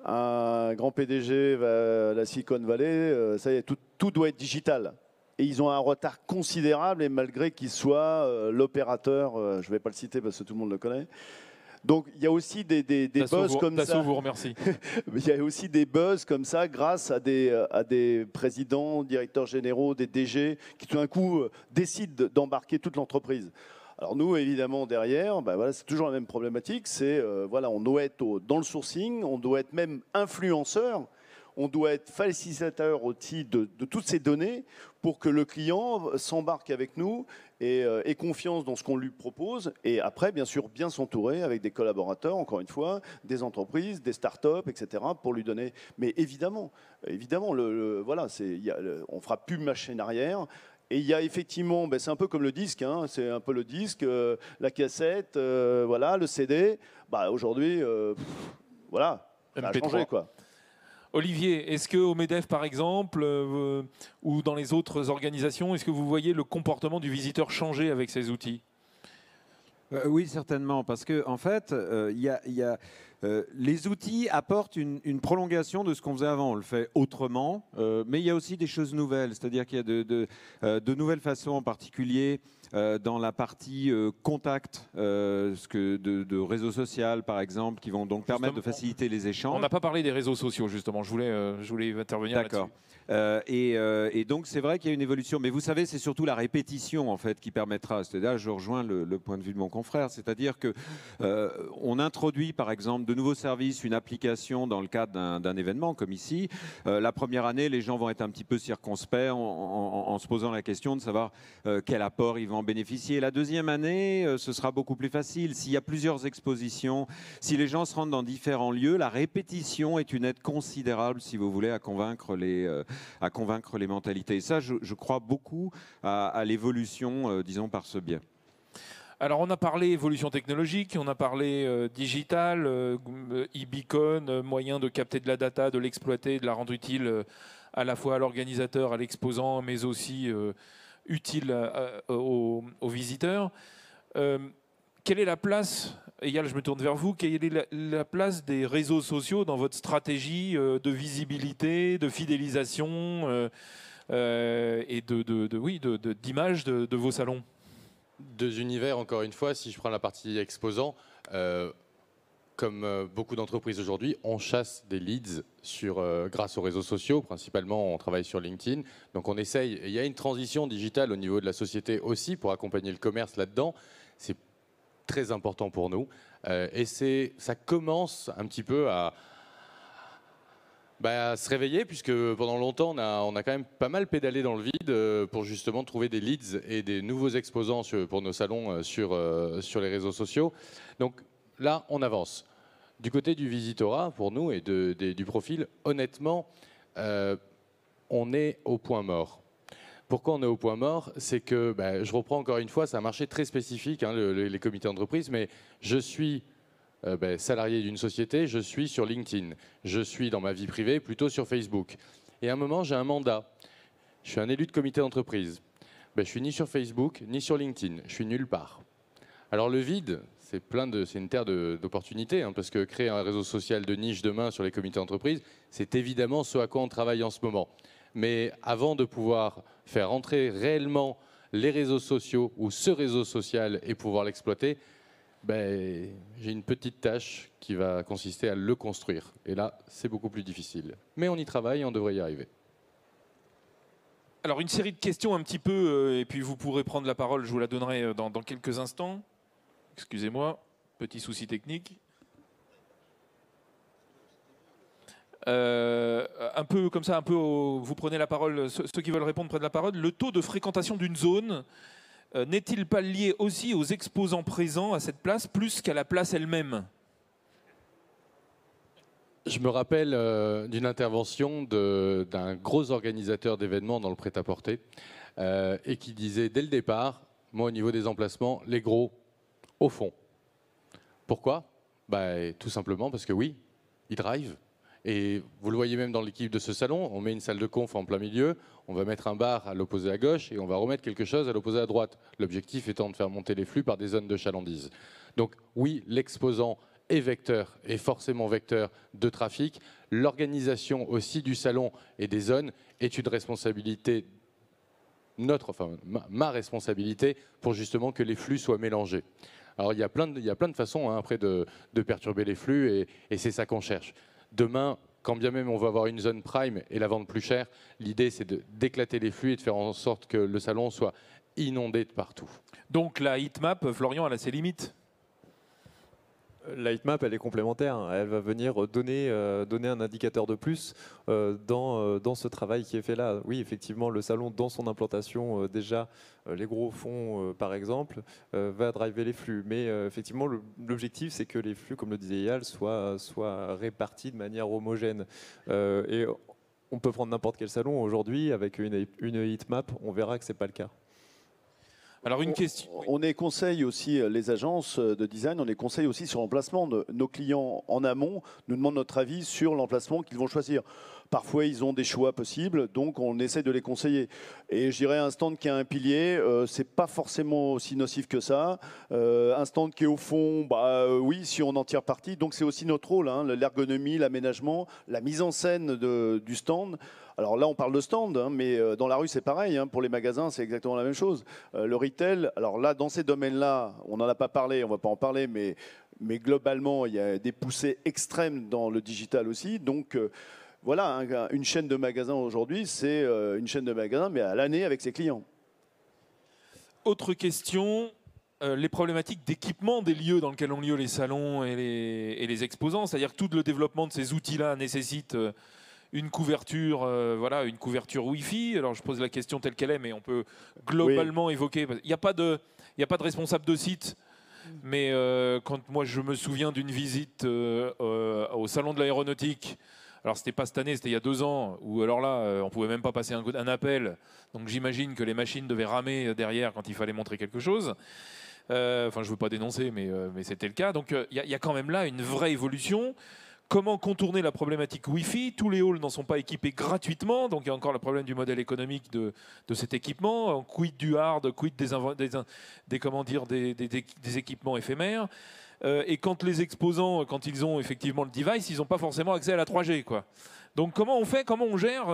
Un grand PDG va à la Silicon Valley, ça y est, tout doit être digital. Et ils ont un retard considérable, et malgré qu'ils soient l'opérateur, je ne vais pas le citer parce que tout le monde le connaît. Donc il y a aussi des buzz comme ça. Vous remercie. Il y a aussi des buzz comme ça grâce à des présidents, directeurs généraux, des DG qui tout d'un coup décident d'embarquer toute l'entreprise. Alors nous, évidemment, derrière, voilà, c'est toujours la même problématique. C'est voilà, on doit être dans le sourcing, on doit être même influenceur, on doit être facilitateur aussi de toutes ces données pour que le client s'embarque avec nous et ait confiance dans ce qu'on lui propose. Et après, bien sûr, bien s'entourer avec des collaborateurs, encore une fois, des entreprises, des startups, etc., pour lui donner. Mais évidemment, voilà, on fera plus machine arrière. Et il y a effectivement, c'est un peu comme le disque, hein, c'est un peu le disque, la cassette, voilà, le CD. Aujourd'hui, voilà, ça a changé, quoi. Olivier, est-ce qu'au MEDEF, par exemple, ou dans les autres organisations, est-ce que vous voyez le comportement du visiteur changer avec ces outils? Oui, certainement, parce qu'en fait, les outils apportent une prolongation de ce qu'on faisait avant. On le fait autrement, mais il y a aussi des choses nouvelles, c'est-à-dire qu'il y a de nouvelles façons, en particulier dans la partie contact, de réseau social, par exemple, qui vont donc permettre de faciliter les échanges. On n'a pas parlé des réseaux sociaux, justement. Je voulais intervenir là-dessus. D'accord. Et donc, c'est vrai qu'il y a une évolution. Mais vous savez, c'est surtout la répétition, en fait, qui permettra. C'est-à-dire, je rejoins le point de vue de mon confrère. C'est-à-dire qu'on introduit, par exemple, de nouveaux services, une application dans le cadre d'un événement, comme ici. La première année, les gens vont être un petit peu circonspects en se posant la question de savoir quel apport ils vont en bénéficier. La deuxième année, ce sera beaucoup plus facile. S'il y a plusieurs expositions, si les gens se rendent dans différents lieux, la répétition est une aide considérable, si vous voulez, à convaincre les mentalités. Et ça, je crois beaucoup à l'évolution, disons, par ce biais. Alors, on a parlé évolution technologique, on a parlé digital, e-beacon, moyen de capter de la data, de l'exploiter, de la rendre utile à la fois à l'organisateur, à l'exposant, mais aussi utile aux visiteurs. Quelle est la place, Eyal, je me tourne vers vous, quelle est la place des réseaux sociaux dans votre stratégie de visibilité, de fidélisation et d'image de vos salons? Deux univers, encore une fois, si je prends la partie exposant, comme beaucoup d'entreprises aujourd'hui, on chasse des leads grâce aux réseaux sociaux. Principalement, on travaille sur LinkedIn. Donc on essaye, il y a une transition digitale au niveau de la société aussi pour accompagner le commerce là-dedans. C'est très important pour nous. Et ça commence un petit peu à se réveiller, puisque pendant longtemps, on a quand même pas mal pédalé dans le vide pour justement trouver des leads et des nouveaux exposants pour nos salons sur les réseaux sociaux. Donc là, on avance. Du côté du visitorat, pour nous, et du profil, honnêtement, on est au point mort. Pourquoi on est au point mort? C'est que, je reprends encore une fois, c'est un marché très spécifique, hein, les comités d'entreprise, mais je suis salarié d'une société, je suis sur LinkedIn, je suis dans ma vie privée plutôt sur Facebook. Et à un moment, j'ai un mandat. Je suis un élu de comité d'entreprise. Je suis ni sur Facebook, ni sur LinkedIn. Je suis nulle part. Alors le vide, c'est une terre d'opportunités, hein, parce que créer un réseau social de niche demain sur les comités d'entreprise, c'est évidemment ce à quoi on travaille en ce moment. Mais avant de pouvoir faire entrer réellement les réseaux sociaux ou ce réseau social et pouvoir l'exploiter, j'ai une petite tâche qui va consister à le construire. Et là, c'est beaucoup plus difficile. Mais on y travaille et on devrait y arriver. Alors, une série de questions un petit peu, et puis vous pourrez prendre la parole, je vous la donnerai dans quelques instants. Excusez-moi, petit souci technique. Un peu comme ça, vous prenez la parole, ceux qui veulent répondre prennent la parole. Le taux de fréquentation d'une zone n'est-il pas lié aussi aux exposants présents à cette place plus qu'à la place elle-même? Je me rappelle d'une intervention d'un gros organisateur d'événements dans le prêt-à-porter et qui disait dès le départ, moi au niveau des emplacements, les gros au fond. Pourquoi? Tout simplement parce que oui, ils drivent. Et vous le voyez même dans l'équipe de ce salon, on met une salle de conf en plein milieu, on va mettre un bar à l'opposé à gauche et on va remettre quelque chose à l'opposé à droite. L'objectif étant de faire monter les flux par des zones de chalandise. Donc oui, l'exposant est vecteur, est forcément vecteur de trafic. L'organisation aussi du salon et des zones est une responsabilité, ma responsabilité, pour justement que les flux soient mélangés. Alors il y a plein de façons après de perturber les flux et c'est ça qu'on cherche. Demain, quand bien même on va avoir une zone prime et la vendre plus cher, l'idée c'est d'éclater les flux et de faire en sorte que le salon soit inondé de partout. Donc la heatmap, Florian, elle a ses limites? La heatmap, elle est complémentaire. Elle va venir donner un indicateur de plus dans ce travail qui est fait là. Oui, effectivement, le salon, dans son implantation, déjà, les gros fonds, par exemple, va driver les flux. Mais effectivement, l'objectif, c'est que les flux, comme le disait Eyal, soient répartis de manière homogène. Et on peut prendre n'importe quel salon aujourd'hui, avec une heatmap, on verra que ce n'est pas le cas. Alors une question. On est conseil aussi, les agences de design, on est conseil aussi sur l'emplacement. Nos clients en amont nous demandent notre avis sur l'emplacement qu'ils vont choisir. Parfois, ils ont des choix possibles, donc on essaie de les conseiller. Et je dirais un stand qui a un pilier, c'est pas forcément aussi nocif que ça. Un stand qui est au fond, oui, si on en tire parti. Donc c'est aussi notre rôle, hein, l'ergonomie, l'aménagement, la mise en scène du stand. Alors là, on parle de stand, hein, mais dans la rue, c'est pareil. Hein, pour les magasins, c'est exactement la même chose. Le retail, alors là, dans ces domaines-là, on n'en a pas parlé, on ne va pas en parler, mais globalement, il y a des poussées extrêmes dans le digital aussi. Donc, voilà, une chaîne de magasins aujourd'hui, c'est une chaîne de magasins, mais à l'année avec ses clients. Autre question, les problématiques d'équipement des lieux dans lesquels ont lieu les salons et les exposants. C'est-à-dire que tout le développement de ces outils-là nécessite une couverture, une couverture Wi-Fi. Alors je pose la question telle qu'elle est, mais on peut globalement évoquer. Il n'y a pas de responsable de site. Mais quand moi je me souviens d'une visite au salon de l'aéronautique, alors c'était pas cette année, c'était il y a 2 ans, où alors là on pouvait même pas passer un appel, donc j'imagine que les machines devaient ramer derrière quand il fallait montrer quelque chose. Enfin je veux pas dénoncer, mais c'était le cas. Donc il y a quand même là une vraie évolution. Comment contourner la problématique Wi-Fi? Tous les halls n'en sont pas équipés gratuitement, donc il y a encore le problème du modèle économique de cet équipement. Quid du hard, quid des équipements éphémères. Et quand les exposants, quand ils ont effectivement le device, ils n'ont pas forcément accès à la 3G, quoi. Donc comment on fait, comment on gère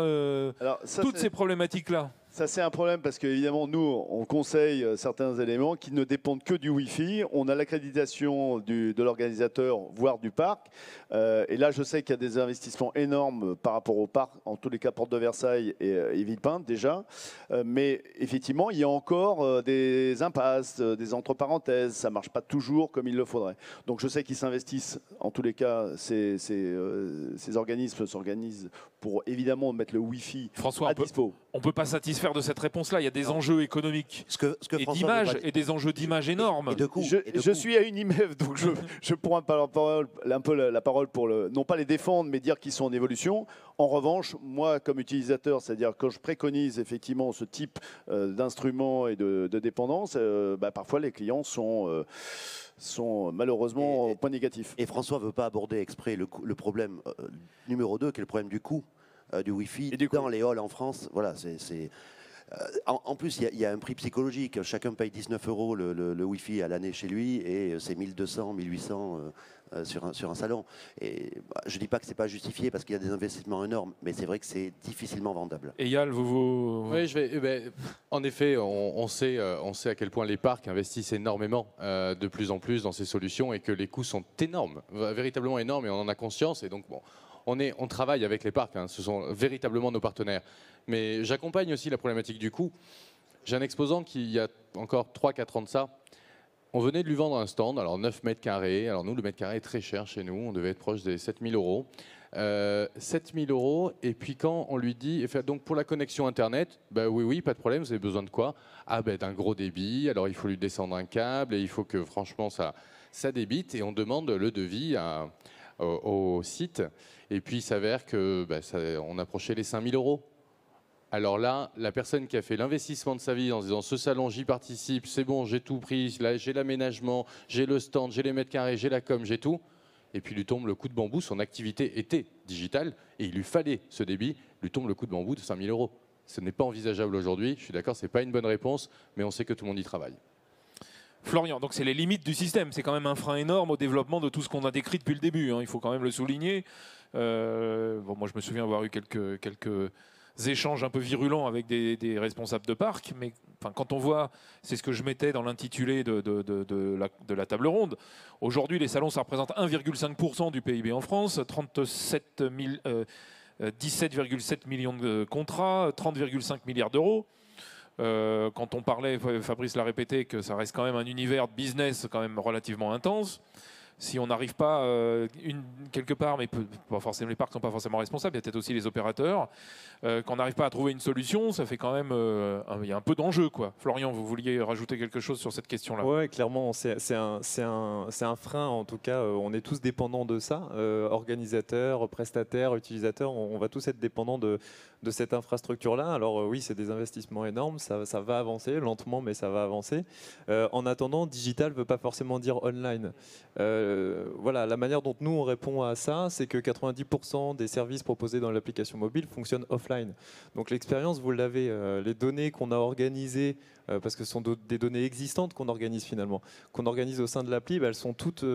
toutes ces problématiques-là? Ça, c'est un problème parce qu'évidemment, nous, on conseille certains éléments qui ne dépendent que du Wi-Fi. On a l'accréditation de l'organisateur, voire du parc. Et là, je sais qu'il y a des investissements énormes par rapport au parc, en tous les cas, Porte de Versailles et Villepinte, déjà. Mais effectivement, il y a encore des impasses, des entre parenthèses. Ça ne marche pas toujours comme il le faudrait. Donc, je sais qu'ils s'investissent. En tous les cas, ces organismes s'organisent pour évidemment mettre le Wi-Fi à dispo. on ne peut pas satisfaire de cette réponse-là. Il y a des enjeux économiques et d'image, et des enjeux d'image énormes. Et de coût. Je suis à Unimev, donc je prends un peu la parole pour non pas les défendre, mais dire qu'ils sont en évolution. En revanche, moi, comme utilisateur, c'est-à-dire quand je préconise effectivement ce type d'instruments et de dépendance, parfois les clients sont malheureusement au point négatif. Et François ne veut pas aborder exprès le problème numéro 2, qui est le problème du coût du Wi-Fi dans les halls en France. Voilà, en plus, il y a un prix psychologique. Chacun paye 19 € le Wi-Fi à l'année chez lui et c'est 1200, 1800 sur un salon. Et je ne dis pas que ce n'est pas justifié parce qu'il y a des investissements énormes, mais c'est vrai que c'est difficilement vendable. Et Yal, Oui, en effet, on sait à quel point les parcs investissent énormément de plus en plus dans ces solutions et que les coûts sont énormes, véritablement énormes, et on en a conscience. Et donc, bon, on travaille avec les parcs, hein, ce sont véritablement nos partenaires. Mais j'accompagne aussi la problématique du coût. J'ai un exposant qui, il y a encore 3-4 ans de ça, on venait de lui vendre un stand, alors 9 mètres carrés. Alors nous, le mètre carré est très cher chez nous, on devait être proche des 7000 €. 7000 €, et puis quand on lui dit, donc pour la connexion Internet, oui, pas de problème, vous avez besoin de quoi? D'un gros débit, alors il faut lui descendre un câble, et il faut que franchement ça débite, et on demande le devis au site, et puis il s'avère que on approchait les 5000 €. Alors là, la personne qui a fait l'investissement de sa vie en se disant ce salon, j'y participe, c'est bon, j'ai tout pris, là, j'ai l'aménagement, j'ai le stand, j'ai les mètres carrés, j'ai la com, j'ai tout. Et puis lui tombe le coup de bambou, son activité était digitale et il lui fallait ce débit, lui tombe le coup de bambou de 5000 €. Ce n'est pas envisageable aujourd'hui, je suis d'accord, ce n'est pas une bonne réponse, mais on sait que tout le monde y travaille. Florian, donc c'est les limites du système, c'est quand même un frein énorme au développement de tout ce qu'on a décrit depuis le début, hein. Il faut quand même le souligner. Moi je me souviens avoir eu quelques échanges un peu virulents avec des responsables de parc, mais quand on voit, c'est ce que je mettais dans l'intitulé de la table ronde, aujourd'hui les salons ça représente 1,5% du PIB en France, 17,7 millions de contrats, 30,5 milliards d'euros. Quand on parlait, Fabrice l'a répété, que ça reste quand même un univers de business quand même relativement intense. Si on n'arrive pas quelque part, mais pas forcément, les parcs ne sont pas forcément responsables, il y a peut-être aussi les opérateurs, qu'on n'arrive pas à trouver une solution, ça fait quand même, il y a un peu d'enjeu, quoi. Florian, vous vouliez rajouter quelque chose sur cette question-là? Oui, clairement, c'est un frein, en tout cas, on est tous dépendants de ça, organisateurs, prestataires, utilisateurs, on va tous être dépendants de cette infrastructure-là. Alors oui, c'est des investissements énormes, ça va avancer, lentement, mais ça va avancer. En attendant, digital ne veut pas forcément dire online. Voilà, la manière dont nous on répond à ça, c'est que 90% des services proposés dans l'application mobile fonctionnent offline. Donc l'expérience, vous l'avez, les données qu'on a organisées, parce que ce sont des données existantes qu'on organise finalement, qu'on organise au sein de l'appli, elles sont toutes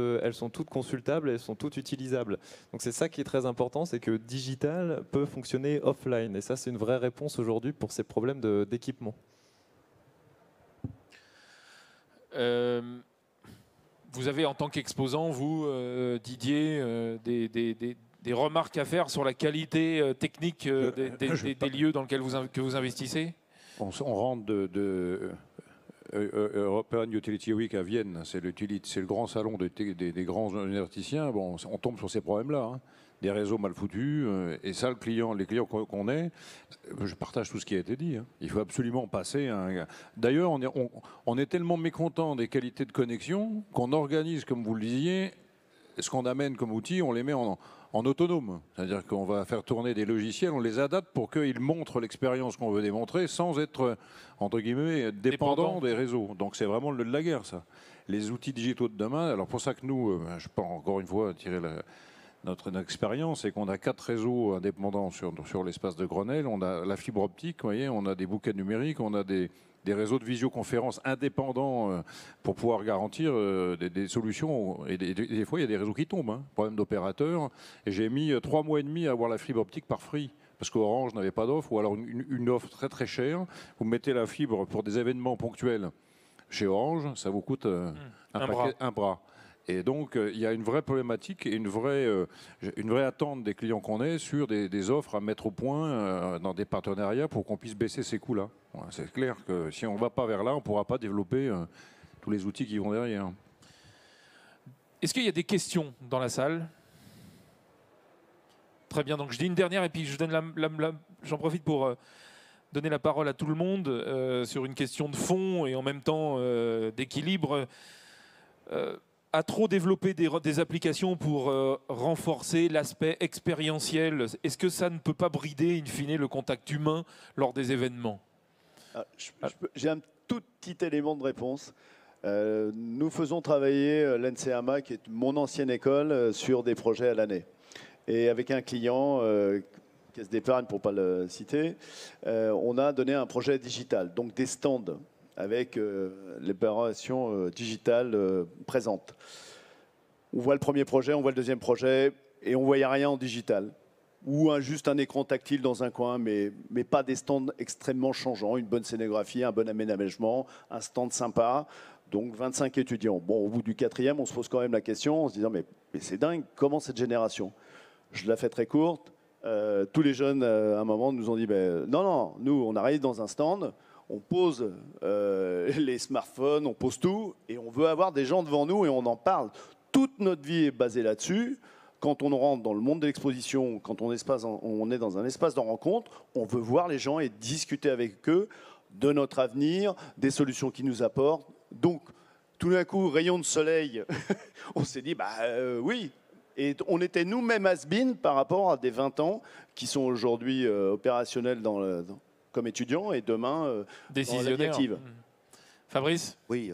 consultables, elles sont toutes utilisables. Donc c'est ça qui est très important, c'est que digital peut fonctionner offline. Et ça, c'est une vraie réponse aujourd'hui pour ces problèmes d'équipement. Vous avez en tant qu'exposant, vous, Didier, des remarques à faire sur la qualité technique des lieux dans lesquels vous investissez? On rentre de European Utility Week à Vienne, c'est le grand salon des grands énergéticiens. Bon, on tombe sur ces problèmes-là, hein. Des réseaux mal foutus, et ça, les clients qu'on est, je partage tout ce qui a été dit, hein. Il faut absolument passer. D'ailleurs, on est tellement mécontent des qualités de connexion qu'on organise, comme vous le disiez, ce qu'on amène comme outil, on les met en autonome. C'est-à-dire qu'on va faire tourner des logiciels, on les adapte pour qu'ils montrent l'expérience qu'on veut démontrer sans être, entre guillemets, dépendant des réseaux. Donc c'est vraiment le de la guerre, ça. Les outils digitaux de demain, alors pour ça que nous, je peux encore une fois tirer notre expérience, c'est qu'on a 4 réseaux indépendants sur l'espace de Grenelle. On a la fibre optique, vous voyez, on a des bouquets numériques, on a des réseaux de visioconférence indépendants pour pouvoir garantir des solutions. Et des fois, il y a des réseaux qui tombent, hein, problème d'opérateur. Et j'ai mis 3 mois et demi à avoir la fibre optique par Free, parce qu'Orange n'avait pas d'offre, ou alors une offre très très chère. Vous mettez la fibre pour des événements ponctuels chez Orange, ça vous coûte un bras. Et donc, il y a une vraie problématique et une vraie attente des clients qu'on est sur des offres à mettre au point dans des partenariats pour qu'on puisse baisser ces coûts-là. Voilà, c'est clair que si on ne va pas vers là, on ne pourra pas développer tous les outils qui vont derrière. Est-ce qu'il y a des questions dans la salle? Très bien, donc je dis une dernière et puis je donne j'en profite pour donner la parole à tout le monde sur une question de fond et en même temps d'équilibre. À trop développer des applications pour renforcer l'aspect expérientiel, est-ce que ça ne peut pas brider, in fine, le contact humain lors des événements? J'ai un tout petit élément de réponse. Nous faisons travailler l'NCAMA, qui est mon ancienne école, sur des projets à l'année. Et avec un client, Caisse d'épargne pour ne pas le citer, on a donné un projet digital, donc des stands avec l'opération digitale présente. On voit le premier projet, on voit le deuxième projet, et on ne voyait rien en digital. Ou juste un écran tactile dans un coin, mais pas des stands extrêmement changeants, une bonne scénographie, un bon aménagement, un stand sympa. Donc 25 étudiants. Bon, au bout du 4e, on se pose quand même la question en se disant mais c'est dingue, comment cette génération? Je la fais très courte. Tous les jeunes, à un moment, nous ont dit non, nous, on arrive dans un stand, on pose les smartphones, on pose tout, et on veut avoir des gens devant nous et on en parle. Toute notre vie est basée là-dessus. Quand on rentre dans le monde de l'exposition, quand on est dans un espace de rencontre, on veut voir les gens et discuter avec eux de notre avenir, des solutions qu'ils nous apportent. Donc, tout d'un coup, rayon de soleil, on s'est dit, oui. Et on était nous-mêmes has-been par rapport à des 20 ans qui sont aujourd'hui opérationnels comme étudiants et demain décisionnaires. Fabrice? Oui.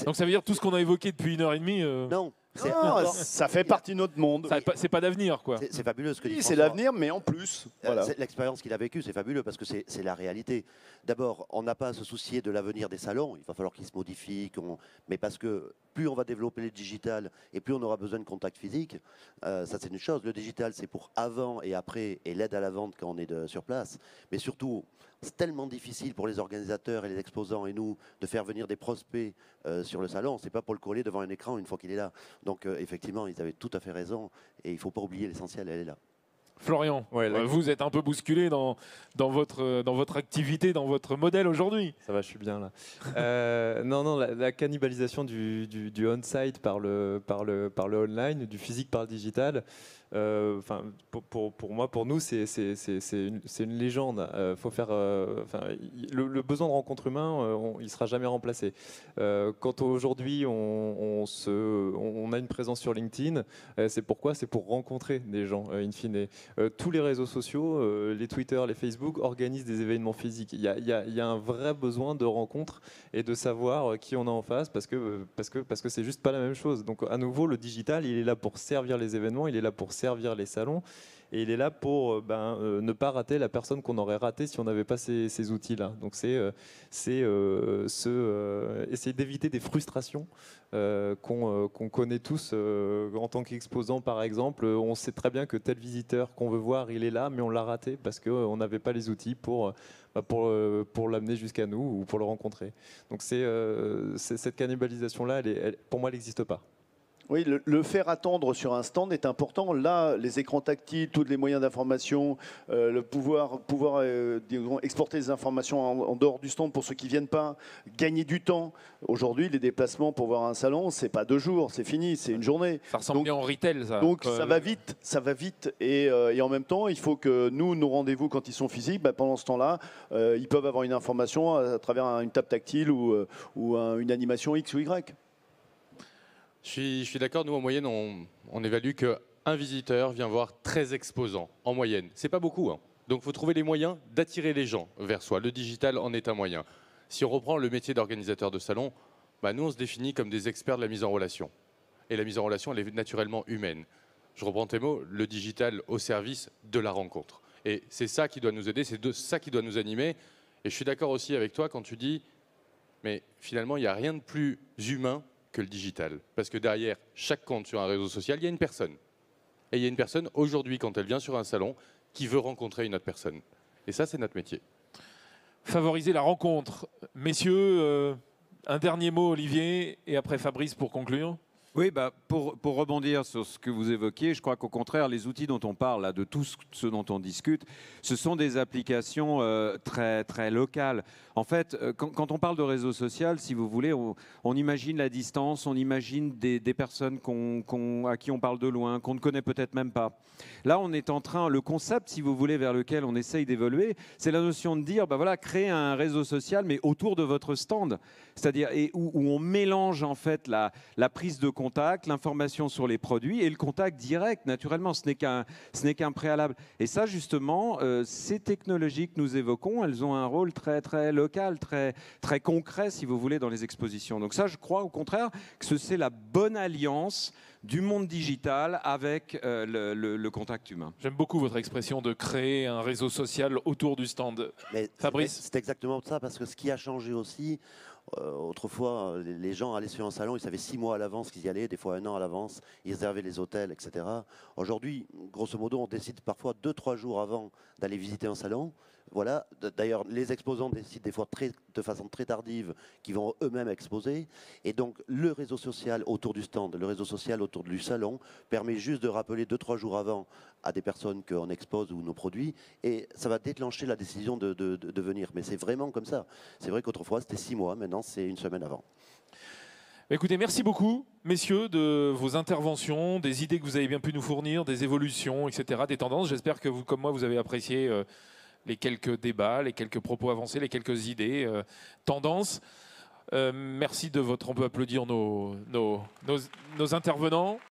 Donc ça veut dire tout ce qu'on a évoqué depuis 1h30 Non. Non, ça fait partie de notre monde. C'est pas d'avenir, quoi. C'est fabuleux ce que dit Oui, François. c'est l'avenir, mais en plus. Voilà. L'expérience qu'il a vécue, c'est fabuleux parce que c'est la réalité. D'abord, on n'a pas à se soucier de l'avenir des salons. Il va falloir qu'ils se modifient. Mais parce que plus on va développer le digital et plus on aura besoin de contact physique, ça c'est une chose. Le digital, c'est pour avant et après et l'aide à la vente quand on est sur place. Mais surtout, c'est tellement difficile pour les organisateurs et les exposants et nous de faire venir des prospects sur le salon. C'est pas pour le coller devant un écran une fois qu'il est là. Donc effectivement, ils avaient tout à fait raison et il ne faut pas oublier l'essentiel, elle est là. Florian, vous êtes un peu bousculé dans votre activité, dans votre modèle aujourd'hui. Ça va, je suis bien là. Non, la cannibalisation du on-site par le online, du physique par le digital, pour nous, c'est une légende. Faut faire, le besoin de rencontre humain, il ne sera jamais remplacé. Quand aujourd'hui on a une présence sur LinkedIn, c'est pourquoi? C'est pour rencontrer des gens, in fine. Tous les réseaux sociaux, les Twitter, les Facebook, organisent des événements physiques. Il y a un vrai besoin de rencontre et de savoir qui on a en face parce que c'est juste pas la même chose. Donc à nouveau, le digital, il est là pour servir les événements, il est là pour servir les salons et il est là pour ne pas rater la personne qu'on aurait ratée si on n'avait pas ces outils-là. Donc c'est essayer d'éviter des frustrations qu'on connaît tous en tant qu'exposant, par exemple. On sait très bien que tel visiteur qu'on veut voir, il est là, mais on l'a raté parce qu'on n'avait pas les outils pour l'amener jusqu'à nous ou pour le rencontrer. Donc cette cannibalisation-là, pour moi, elle n'existe pas. Oui, le faire attendre sur un stand est important. Là, les écrans tactiles, tous les moyens d'information, le pouvoir disons, exporter des informations en dehors du stand pour ceux qui ne viennent pas, gagner du temps. Aujourd'hui, les déplacements pour voir un salon, c'est pas 2 jours, c'est fini, c'est une journée. Ça ressemble bien au retail, ça. Donc ça va vite. Et en même temps, il faut que nous, nos rendez-vous, quand ils sont physiques, pendant ce temps-là, ils peuvent avoir une information à travers une table tactile ou une animation X ou Y. Je suis d'accord, nous en moyenne on évalue qu'un visiteur vient voir 13 exposants en moyenne. C'est pas beaucoup, hein. Donc il faut trouver les moyens d'attirer les gens vers soi. Le digital en est un moyen. Si on reprend le métier d'organisateur de salon, nous on se définit comme des experts de la mise en relation. Et la mise en relation, elle est naturellement humaine. Je reprends tes mots, le digital au service de la rencontre. Et c'est ça qui doit nous aider, c'est ça qui doit nous animer. Et je suis d'accord aussi avec toi quand tu dis, mais finalement il n'y a rien de plus humain que le digital. Parce que derrière chaque compte sur un réseau social, il y a une personne. Et il y a une personne, aujourd'hui, quand elle vient sur un salon, qui veut rencontrer une autre personne. Et ça, c'est notre métier. Favoriser la rencontre. Messieurs, un dernier mot, Olivier, et après Fabrice pour conclure. Oui, pour rebondir sur ce que vous évoquiez, je crois qu'au contraire, les outils dont on parle, là, de tous ceux dont on discute, ce sont des applications très, très locales. En fait, quand on parle de réseau social, si vous voulez, on imagine la distance, on imagine des personnes à qui on parle de loin, qu'on ne connaît peut-être même pas. Là, on est en train, le concept, si vous voulez, vers lequel on essaye d'évoluer, c'est la notion de dire, voilà, créer un réseau social, mais autour de votre stand. C'est-à-dire où on mélange en fait la prise de contact, l'information sur les produits et le contact direct, naturellement, ce n'est qu'un préalable. Et ça, justement, ces technologies que nous évoquons, elles ont un rôle très, très local, très, très concret, si vous voulez, dans les expositions. Donc ça, je crois au contraire que c'est la bonne alliance du monde digital avec le contact humain. J'aime beaucoup votre expression de créer un réseau social autour du stand. Mais Fabrice? C'est exactement ça, parce que ce qui a changé aussi, autrefois, les gens allaient sur un salon, ils savaient 6 mois à l'avance qu'ils y allaient, des fois 1 an à l'avance, ils réservaient les hôtels, etc. Aujourd'hui, grosso modo, on décide parfois 2-3 jours avant d'aller visiter un salon. Voilà. D'ailleurs, les exposants décident des fois de façon très tardive qu'ils vont eux-mêmes exposer. Et donc, le réseau social autour du stand, le réseau social autour du salon, permet juste de rappeler 2-3 jours avant à des personnes qu'on expose ou nos produits. Et ça va déclencher la décision de venir. Mais c'est vraiment comme ça. C'est vrai qu'autrefois, c'était 6 mois. Maintenant, c'est 1 semaine avant. Écoutez, merci beaucoup, messieurs, de vos interventions, des idées que vous avez bien pu nous fournir, des évolutions, etc., des tendances. J'espère que vous, comme moi, vous avez apprécié les quelques débats, les quelques propos avancés, les quelques idées, tendances. Merci de votre... On peut applaudir nos intervenants.